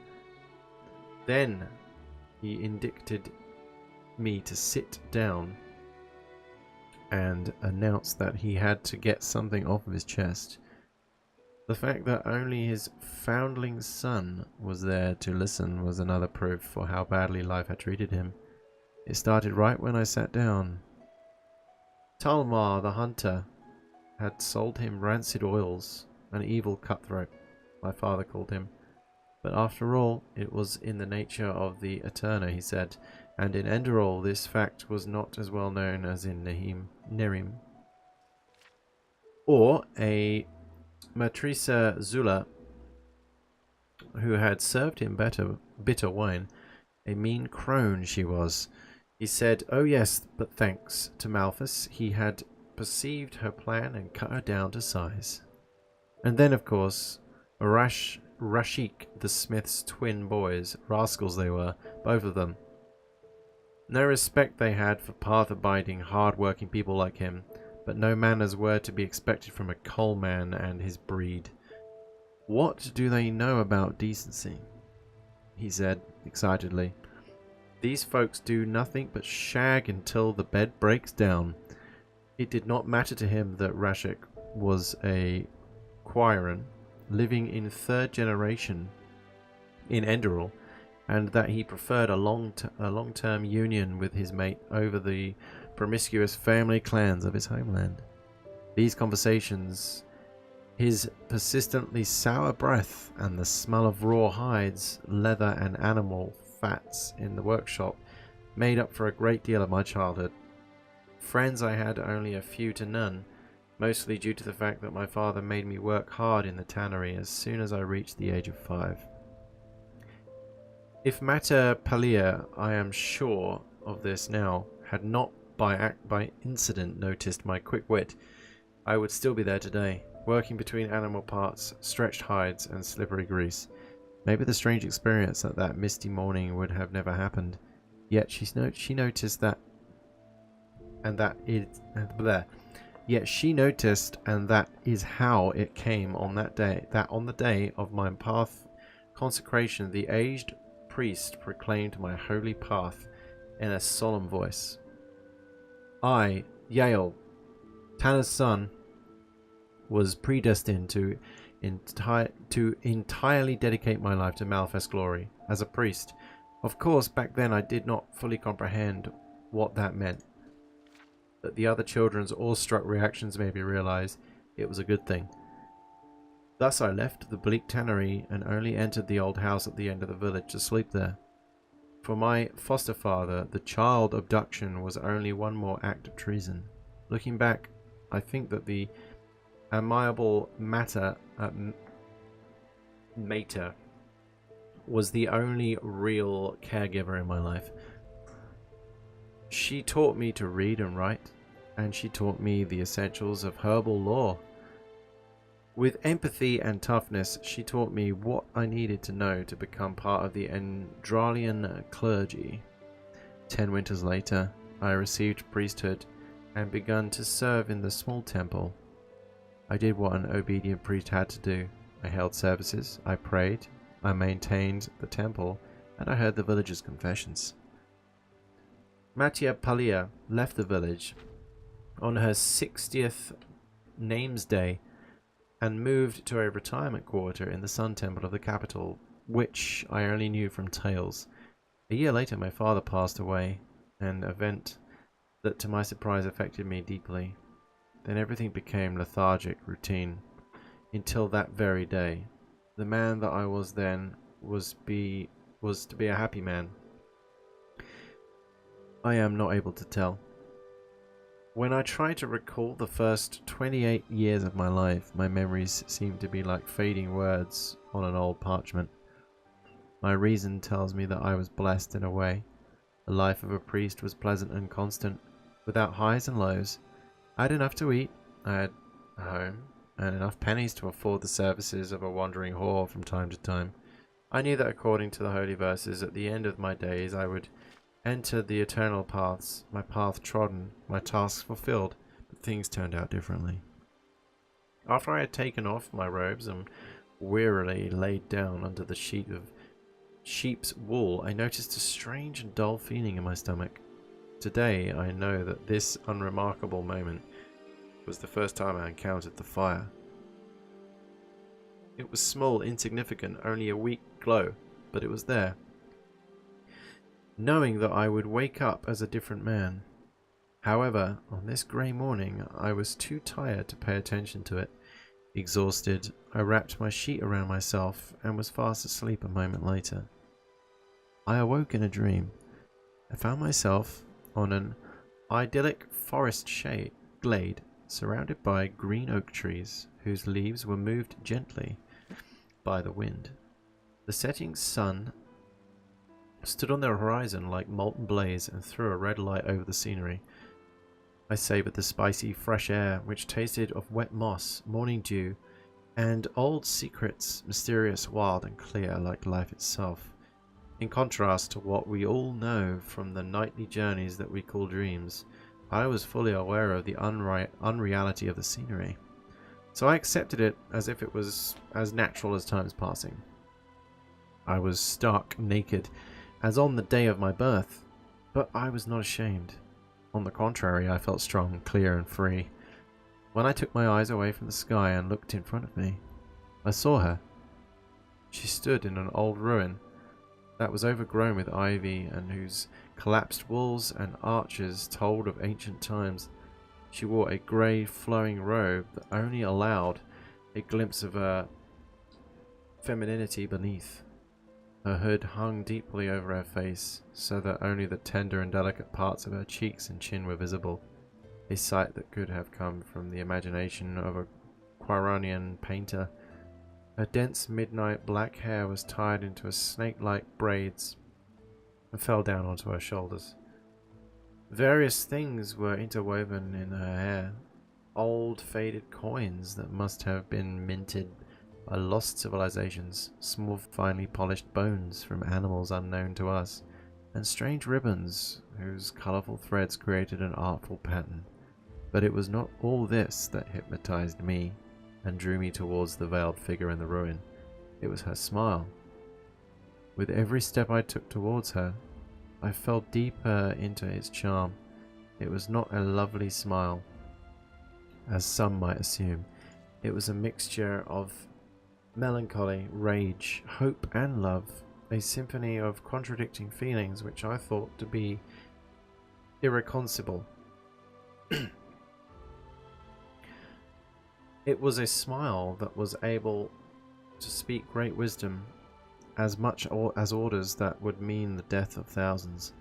Then he indicted me to sit down and announced that he had to get something off of his chest. The fact that only his foundling son was there to listen was another proof for how badly life had treated him. It started right when I sat down. Talmar the hunter had sold him rancid oils, an evil cutthroat, my father called him. But after all, it was in the nature of the Eterna, he said, and in Enderal this fact was not as well known as in Nerim. Or a Matrisa Zula, who had served him bitter wine, a mean crone she was. He said, "Oh yes, but thanks to Malthus, he had perceived her plan and cut her down to size." And then, of course, Rashik, the smith's twin boys, rascals they were, both of them. No respect they had for path-abiding, hard-working people like him, but no manners were to be expected from a coalman and his breed. "What do they know about decency?" he said excitedly. "These folks do nothing but shag until the bed breaks down." It did not matter to him that Rashik was a Quiran, living in 3rd generation in Enderal, and that he preferred a long-term union with his mate over the promiscuous family clans of his homeland. These conversations, his persistently sour breath, and the smell of raw hides, leather, and animal fats in the workshop made up for a great deal of my childhood. Friends I had only a few to none, mostly due to the fact that my father made me work hard in the tannery as soon as I reached the age of 5. If Mater Palia, I am sure of this now, had not by incident noticed my quick wit, I would still be there today, working between animal parts, stretched hides, and slippery grease. Maybe the strange experience at that misty morning would have never happened. Yet she noticed that, and that is how it came on that day. That on the day of my path consecration, the aged priest proclaimed my holy path in a solemn voice. I, Yael, Tanner's son, was predestined to entirely dedicate my life to Malphas glory as a priest. Of course, back then I did not fully comprehend what that meant. That the other children's awestruck reactions made me realize it was a good thing. Thus I left the bleak tannery and only entered the old house at the end of the village to sleep there. For my foster father, the child abduction was only one more act of treason. Looking back, I think that the amiable Mater was the only real caregiver in my life. She taught me to read and write, and she taught me the essentials of herbal lore. With empathy and toughness, she taught me what I needed to know to become part of the Enderalian clergy. 10 winters later, I received priesthood and begun to serve in the small temple. I did what an obedient priest had to do. I held services, I prayed, I maintained the temple, and I heard the villagers' confessions. Matia Palia left the village on her 60th name's day and moved to a retirement quarter in the Sun Temple of the capital, which I only knew from tales. A year later my father passed away, an event that to my surprise affected me deeply. Then everything became lethargic routine, until that very day. The man that I was then was to be a happy man. I am not able to tell. When I try to recall the first 28 years of my life, my memories seem to be like fading words on an old parchment. My reason tells me that I was blessed in a way. The life of a priest was pleasant and constant, without highs and lows. I had enough to eat, I had a home, and enough pennies to afford the services of a wandering whore from time to time. I knew that according to the holy verses, at the end of my days I would entered the eternal paths, my path trodden, my tasks fulfilled, but things turned out differently. After I had taken off my robes and wearily laid down under the sheet of sheep's wool, I noticed a strange and dull feeling in my stomach. Today, I know that this unremarkable moment was the first time I encountered the fire. It was small, insignificant, only a weak glow, but it was there. Knowing that I would wake up as a different man. However, on this grey morning, I was too tired to pay attention to it. Exhausted, I wrapped my sheet around myself and was fast asleep a moment later. I awoke in a dream. I found myself on an idyllic forest glade surrounded by green oak trees whose leaves were moved gently by the wind. The setting sun stood on the horizon like molten blaze and threw a red light over the scenery. I savoured the spicy fresh air which tasted of wet moss, morning dew, and old secrets, mysterious, wild and clear like life itself. In contrast to what we all know from the nightly journeys that we call dreams, I was fully aware of the unreality of the scenery. So I accepted it as if it was as natural as time's passing. I was stark naked, as on the day of my birth, but I was not ashamed. On the contrary, I felt strong, clear and free. When I took my eyes away from the sky and looked in front of me, I saw her. She stood in an old ruin that was overgrown with ivy and whose collapsed walls and arches told of ancient times. She wore a grey flowing robe that only allowed a glimpse of her femininity beneath. Her hood hung deeply over her face, so that only the tender and delicate parts of her cheeks and chin were visible, a sight that could have come from the imagination of a Quranian painter. Her dense midnight black hair was tied into a snake-like braids and fell down onto her shoulders. Various things were interwoven in her hair, old faded coins that must have been minted by lost civilizations, small finely polished bones from animals unknown to us, and strange ribbons whose colourful threads created an artful pattern. But it was not all this that hypnotized me and drew me towards the veiled figure in the ruin. It was her smile. With every step I took towards her, I fell deeper into its charm. It was not a lovely smile, as some might assume. It was a mixture of melancholy, rage, hope and love, a symphony of contradicting feelings which I thought to be irreconcilable. It was a smile that was able to speak great wisdom, as much as orders that would mean the death of thousands.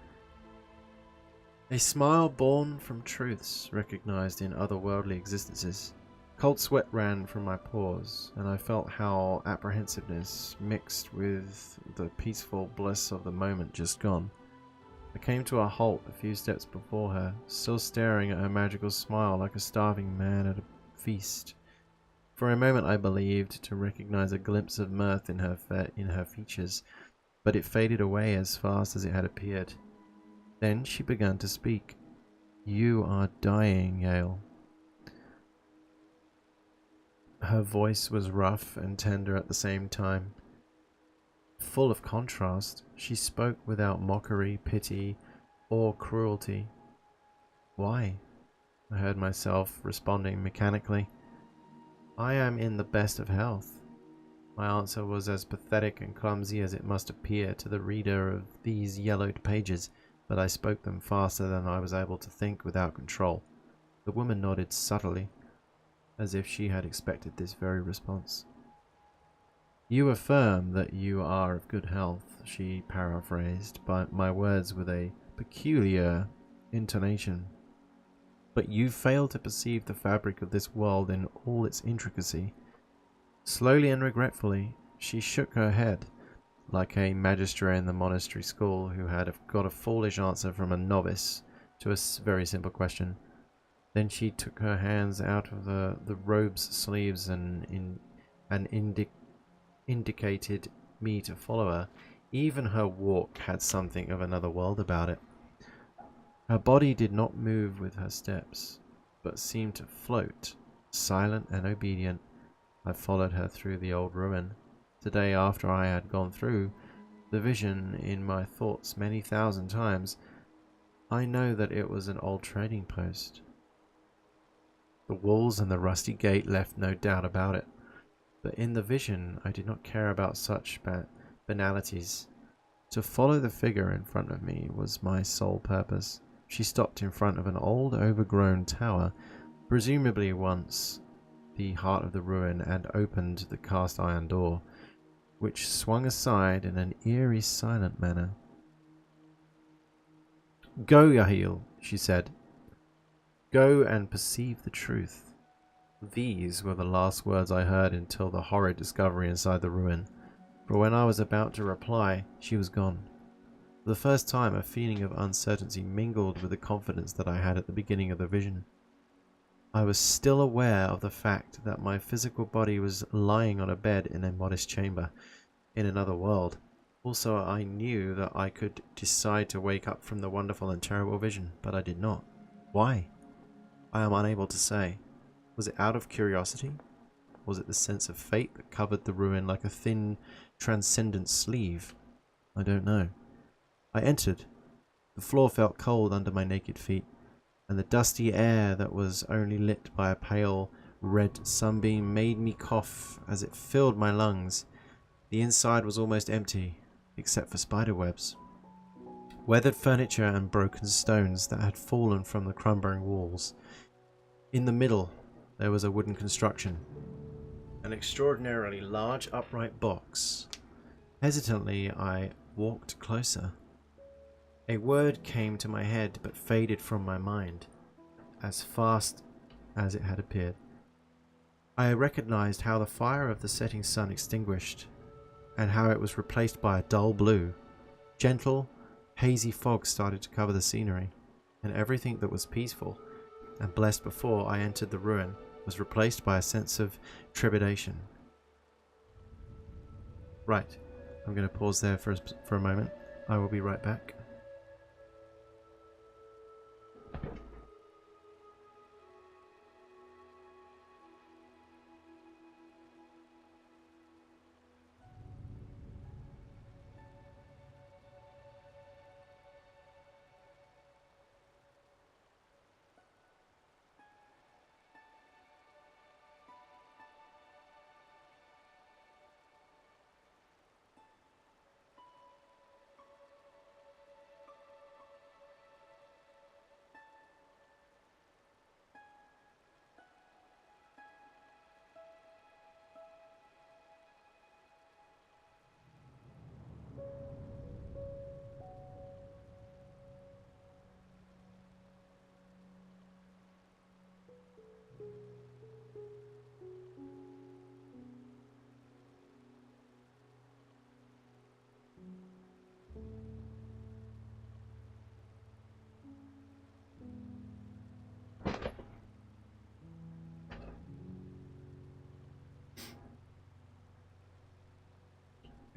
A smile born from truths recognized in otherworldly existences. Cold sweat ran from my pores, and I felt how apprehensiveness mixed with the peaceful bliss of the moment just gone. I came to a halt a few steps before her, still staring at her magical smile like a starving man at a feast. For a moment I believed to recognize a glimpse of mirth in her features, but it faded away as fast as it had appeared. Then she began to speak. "You are dying, Yale." Her voice was rough and tender at the same time. Full of contrast, she spoke without mockery, pity, or cruelty. "Why?" I heard myself responding mechanically. "I am in the best of health." My answer was as pathetic and clumsy as it must appear to the reader of these yellowed pages, but I spoke them faster than I was able to think without control. The woman nodded subtly, as if she had expected this very response. "You affirm that you are of good health," she paraphrased my words with a peculiar intonation. "But you fail to perceive the fabric of this world in all its intricacy." Slowly and regretfully, she shook her head, like a magistrate in the monastery school who had got a foolish answer from a novice to a very simple question. Then she took her hands out of the robe's sleeves and indicated me to follow her. Even her walk had something of another world about it. Her body did not move with her steps, but seemed to float, silent and obedient. I followed her through the old ruin. Today, after I had gone through the vision in my thoughts many thousand times, I know that it was an old trading post. The walls and the rusty gate left no doubt about it, but in the vision I did not care about such banalities. To follow the figure in front of me was my sole purpose. She stopped in front of an old, overgrown tower, presumably once the heart of the ruin, and opened the cast iron door, which swung aside in an eerie, silent manner. "Go, Yahil," she said. "Go and perceive the truth." These were the last words I heard until the horrid discovery inside the ruin, for when I was about to reply, she was gone. For the first time, a feeling of uncertainty mingled with the confidence that I had at the beginning of the vision. I was still aware of the fact that my physical body was lying on a bed in a modest chamber in another world. Also, I knew that I could decide to wake up from the wonderful and terrible vision, but I did not. Why? I am unable to say. Was it out of curiosity? Was it the sense of fate that covered the ruin like a thin, transcendent sleeve? I don't know. I entered. The floor felt cold under my naked feet, and the dusty air that was only lit by a pale red sunbeam made me cough as it filled my lungs. The inside was almost empty, except for spiderwebs, weathered furniture and broken stones that had fallen from the crumbling walls. In the middle, there was a wooden construction, an extraordinarily large upright box. Hesitantly, I walked closer. A word came to my head but faded from my mind as fast as it had appeared. I recognized how the fire of the setting sun extinguished, and how it was replaced by a dull blue. Gentle, hazy fog started to cover the scenery, and everything that was peaceful and blessed before I entered the ruin was replaced by a sense of trepidation. Right, I'm going to pause there for a moment. I will be right back.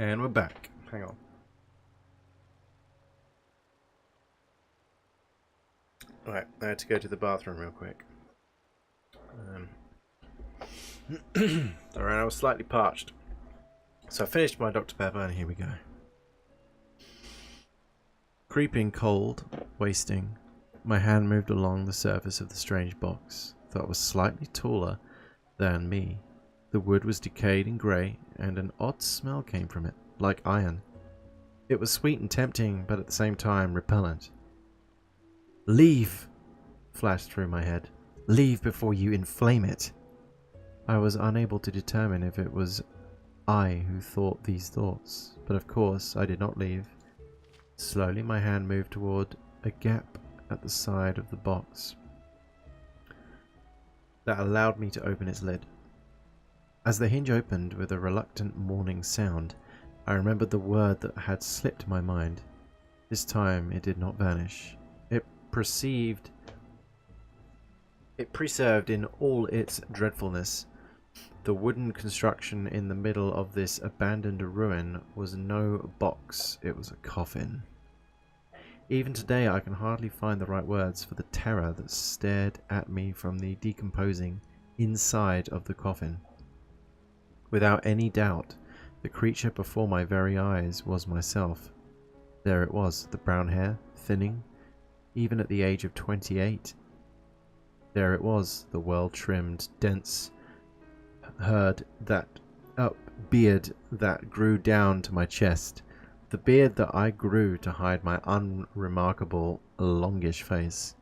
And we're back. Hang on. Right, I had to go to the bathroom real quick. Alright, I was slightly parched. So I finished my Dr. Pepper, and here we go. Creeping, cold, wasting, my hand moved along the surface of the strange box that was slightly taller than me. The wood was decayed and grey, and an odd smell came from it, like iron. It was sweet and tempting, but at the same time repellent. "Leave!" flashed through my head. "Leave before you inflame it." I was unable to determine if it was I who thought these thoughts, but of course I did not leave. Slowly my hand moved toward a gap at the side of the box that allowed me to open its lid. As the hinge opened with a reluctant mourning sound, I remembered the word that had slipped my mind. This time it did not vanish. It preserved in all its dreadfulness. The wooden construction in the middle of this abandoned ruin was no box, it was a coffin. Even today I can hardly find the right words for the terror that stared at me from the decomposing inside of the coffin. Without any doubt, the creature before my very eyes was myself. There it was, the brown hair, thinning, even at the age of 28. There it was, the well-trimmed, dense beard that grew down to my chest. The beard that I grew to hide my unremarkable, longish face.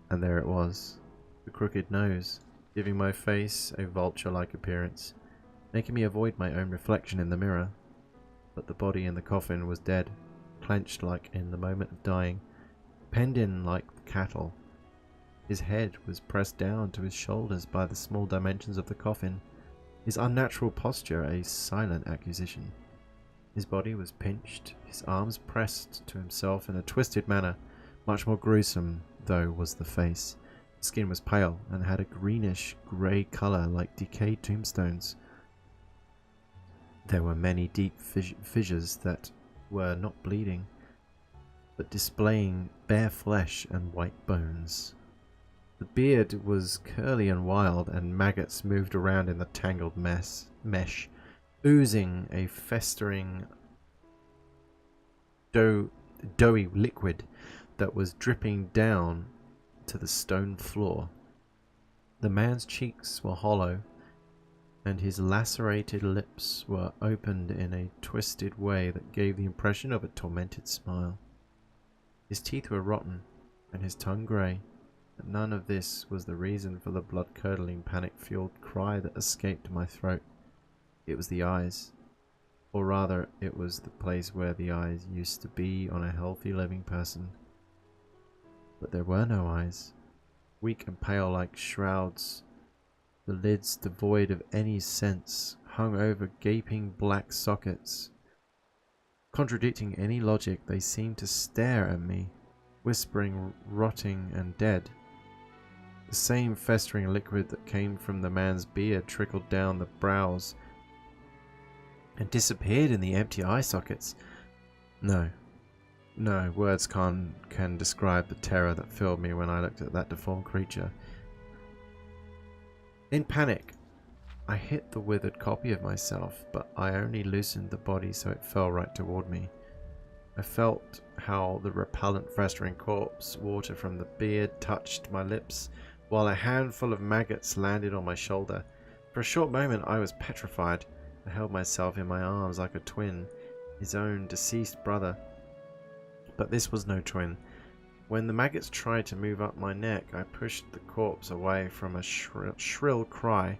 And there it was, the crooked nose, giving my face a vulture-like appearance, making me avoid my own reflection in the mirror. But the body in the coffin was dead, clenched like in the moment of dying, penned in like cattle. His head was pressed down to his shoulders by the small dimensions of the coffin, his unnatural posture a silent accusation. His body was pinched, his arms pressed to himself in a twisted manner. Much more gruesome, though, was the face. The skin was pale and had a greenish-grey colour like decayed tombstones. There were many deep fissures that were not bleeding, but displaying bare flesh and white bones. The beard was curly and wild, and maggots moved around in the tangled mesh, oozing a festering, doughy liquid that was dripping down to the stone floor. The man's cheeks were hollow, and his lacerated lips were opened in a twisted way that gave the impression of a tormented smile. His teeth were rotten, and his tongue grey, but none of this was the reason for the blood-curdling, panic-fueled cry that escaped my throat. It was the eyes, or rather, it was the place where the eyes used to be on a healthy living person. But there were no eyes, weak and pale like shrouds. The lids, devoid of any sense, hung over gaping black sockets. Contradicting any logic, they seemed to stare at me, whispering, rotting and dead. The same festering liquid that came from the man's beard trickled down the brows and disappeared in the empty eye sockets. No, words can describe the terror that filled me when I looked at that deformed creature. In panic, I hit the withered copy of myself, but I only loosened the body so it fell right toward me. I felt how the repellent festering corpse water from the beard touched my lips, while a handful of maggots landed on my shoulder. For a short moment I was petrified. I held myself in my arms like a twin, his own deceased brother. But this was no twin. When the maggots tried to move up my neck, I pushed the corpse away from a shrill cry,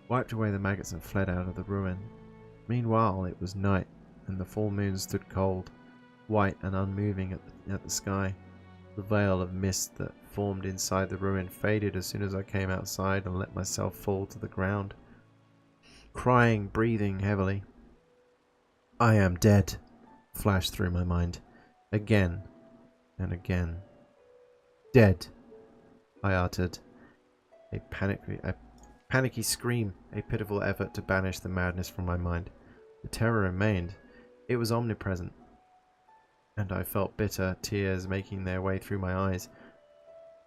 wiped away the maggots and fled out of the ruin. Meanwhile, it was night, and the full moon stood cold, white and unmoving at the sky. The veil of mist that formed inside the ruin faded as soon as I came outside and let myself fall to the ground, crying, breathing heavily. "I am dead," flashed through my mind, again and again. "Dead," I uttered, a panicky scream, a pitiful effort to banish the madness from my mind. The terror remained. It was omnipresent, and I felt bitter tears making their way through my eyes.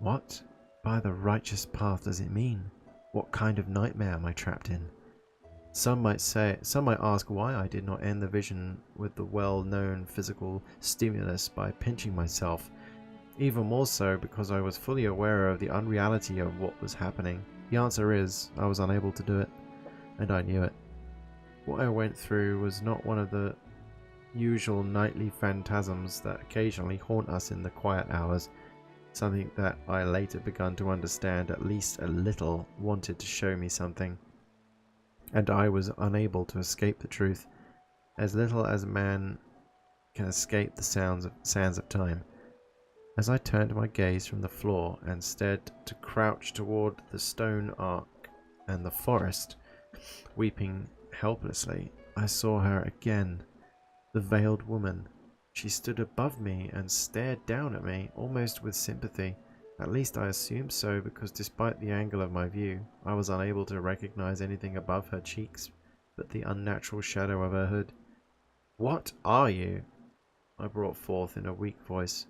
What, by the righteous path, does it mean? What kind of nightmare am I trapped in? Some might ask why I did not end the vision with the well-known physical stimulus by pinching myself. Even more so because I was fully aware of the unreality of what was happening. The answer is, I was unable to do it, and I knew it. What I went through was not one of the usual nightly phantasms that occasionally haunt us in the quiet hours. Something that I later begun to understand at least a little wanted to show me something. And I was unable to escape the truth, as little as a man can escape the sands of time. As I turned my gaze from the floor and stared to crouch toward the stone ark and the forest, weeping helplessly, I saw her again, the veiled woman. She stood above me and stared down at me, almost with sympathy. At least I assumed so, because despite the angle of my view, I was unable to recognize anything above her cheeks but the unnatural shadow of her hood. "What are you?" I brought forth in a weak voice.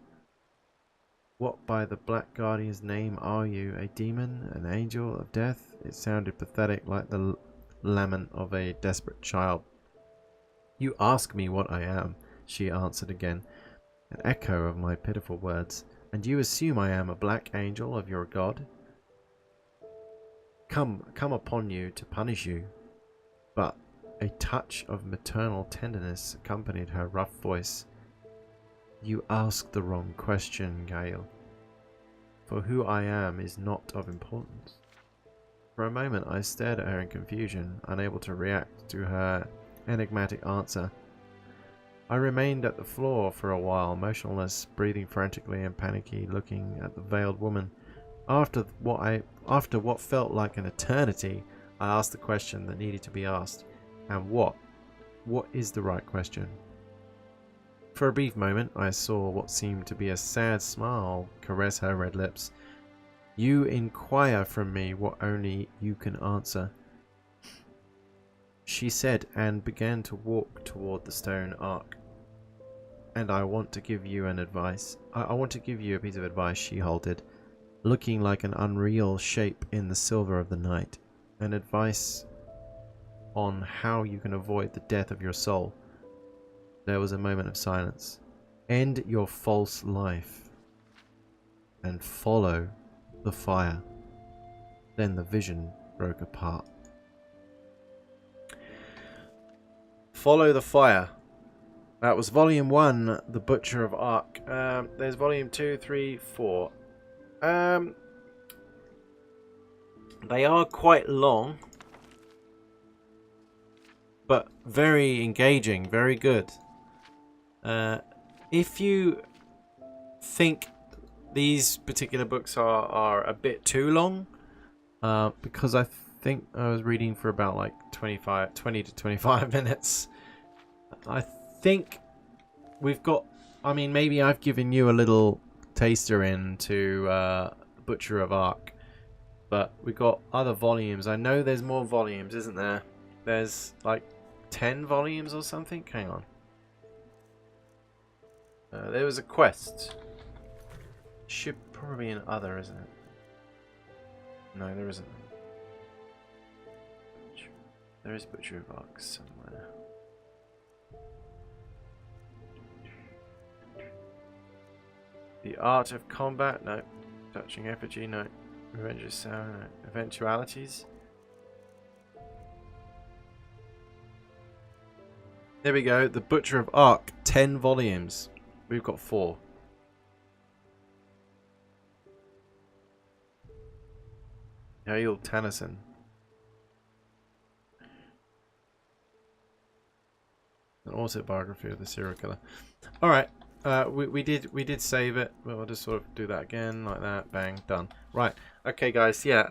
What by the Black Guardian's name are you? A demon? An angel of death? It sounded pathetic, like the lament of a desperate child. You ask me what I am, she answered again, an echo of my pitiful words. And you assume I am a black angel of your god? Come upon you to punish you. But a touch of maternal tenderness accompanied her rough voice. You ask the wrong question, Gale. For who I am is not of importance. For a moment I stared at her in confusion, unable to react to her enigmatic answer. I remained at the floor for a while, motionless, breathing frantically and panicky, looking at the veiled woman. After what felt like an eternity, I asked the question that needed to be asked. And what? What is the right question? For a brief moment, I saw what seemed to be a sad smile caress her red lips. You inquire from me what only you can answer, she said, and began to walk toward the stone ark. And I want to give you an advice. I want to give you a piece of advice, she halted, looking like an unreal shape in the silver of the night. An advice on how you can avoid the death of your soul. There was a moment of silence. End your false life and follow the fire. Then the vision broke apart. Follow the fire. That was volume 1, The Butcher of Ark. There's volume 2, 3, 4. They are quite long, but very engaging, very good. If you think these particular books are a bit too long, because I think I was reading for about like 20 to 25 minutes, I think we've got, I mean, maybe I've given you a little taster into Butcher of Ark, but we've got other volumes. I know there's more volumes, isn't there? There's like 10 volumes or something. Hang on. There was a quest. Should probably be an other, isn't it? No, there isn't. There is Butcher of Ark somewhere. The Art of Combat? No. Touching Effigy? No. Revenge of Sound? No. Eventualities? There we go. The Butcher of Ark. 10 volumes. We've got 4. Hale Tennyson. An autobiography of the serial killer. Alright. We did save it. We'll just sort of do that again, like that. Bang, done. Right. Okay, guys. Yeah.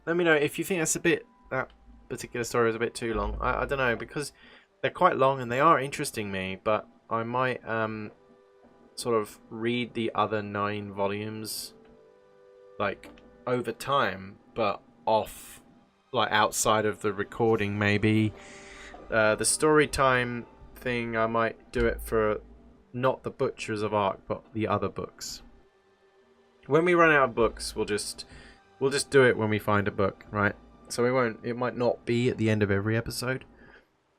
Let me know if you think that particular story is a bit too long. I don't know, because they're quite long and they are interesting me, but I might sort of read the other 9 volumes like over time, but off, like outside of the recording maybe. The story time thing, I might do it for not the Butchers of Ark, but the other books. When we run out of books, we'll just do it when we find a book, right? So it might not be at the end of every episode,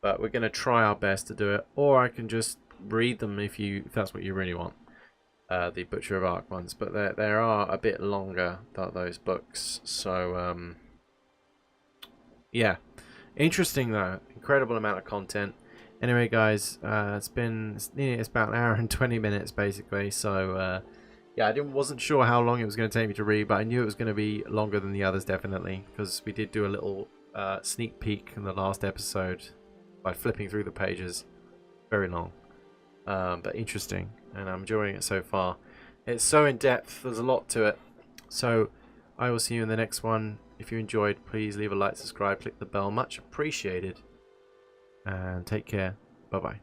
but we're gonna try our best to do it. Or I can just read them if that's what you really want. The Butcher of Ark ones, but they are a bit longer than those books. So yeah, interesting though. Incredible amount of content. Anyway, guys, it's about an hour and 20 minutes basically. So yeah, I wasn't sure how long it was going to take me to read, but I knew it was going to be longer than the others definitely, because we did do a little sneak peek in the last episode by flipping through the pages. Very long, but interesting, and I'm enjoying it so far. It's so in depth. There's a lot to it. So I will see you in the next one. If you enjoyed, please leave a like, subscribe, click the bell. Much appreciated. And take care. Bye bye.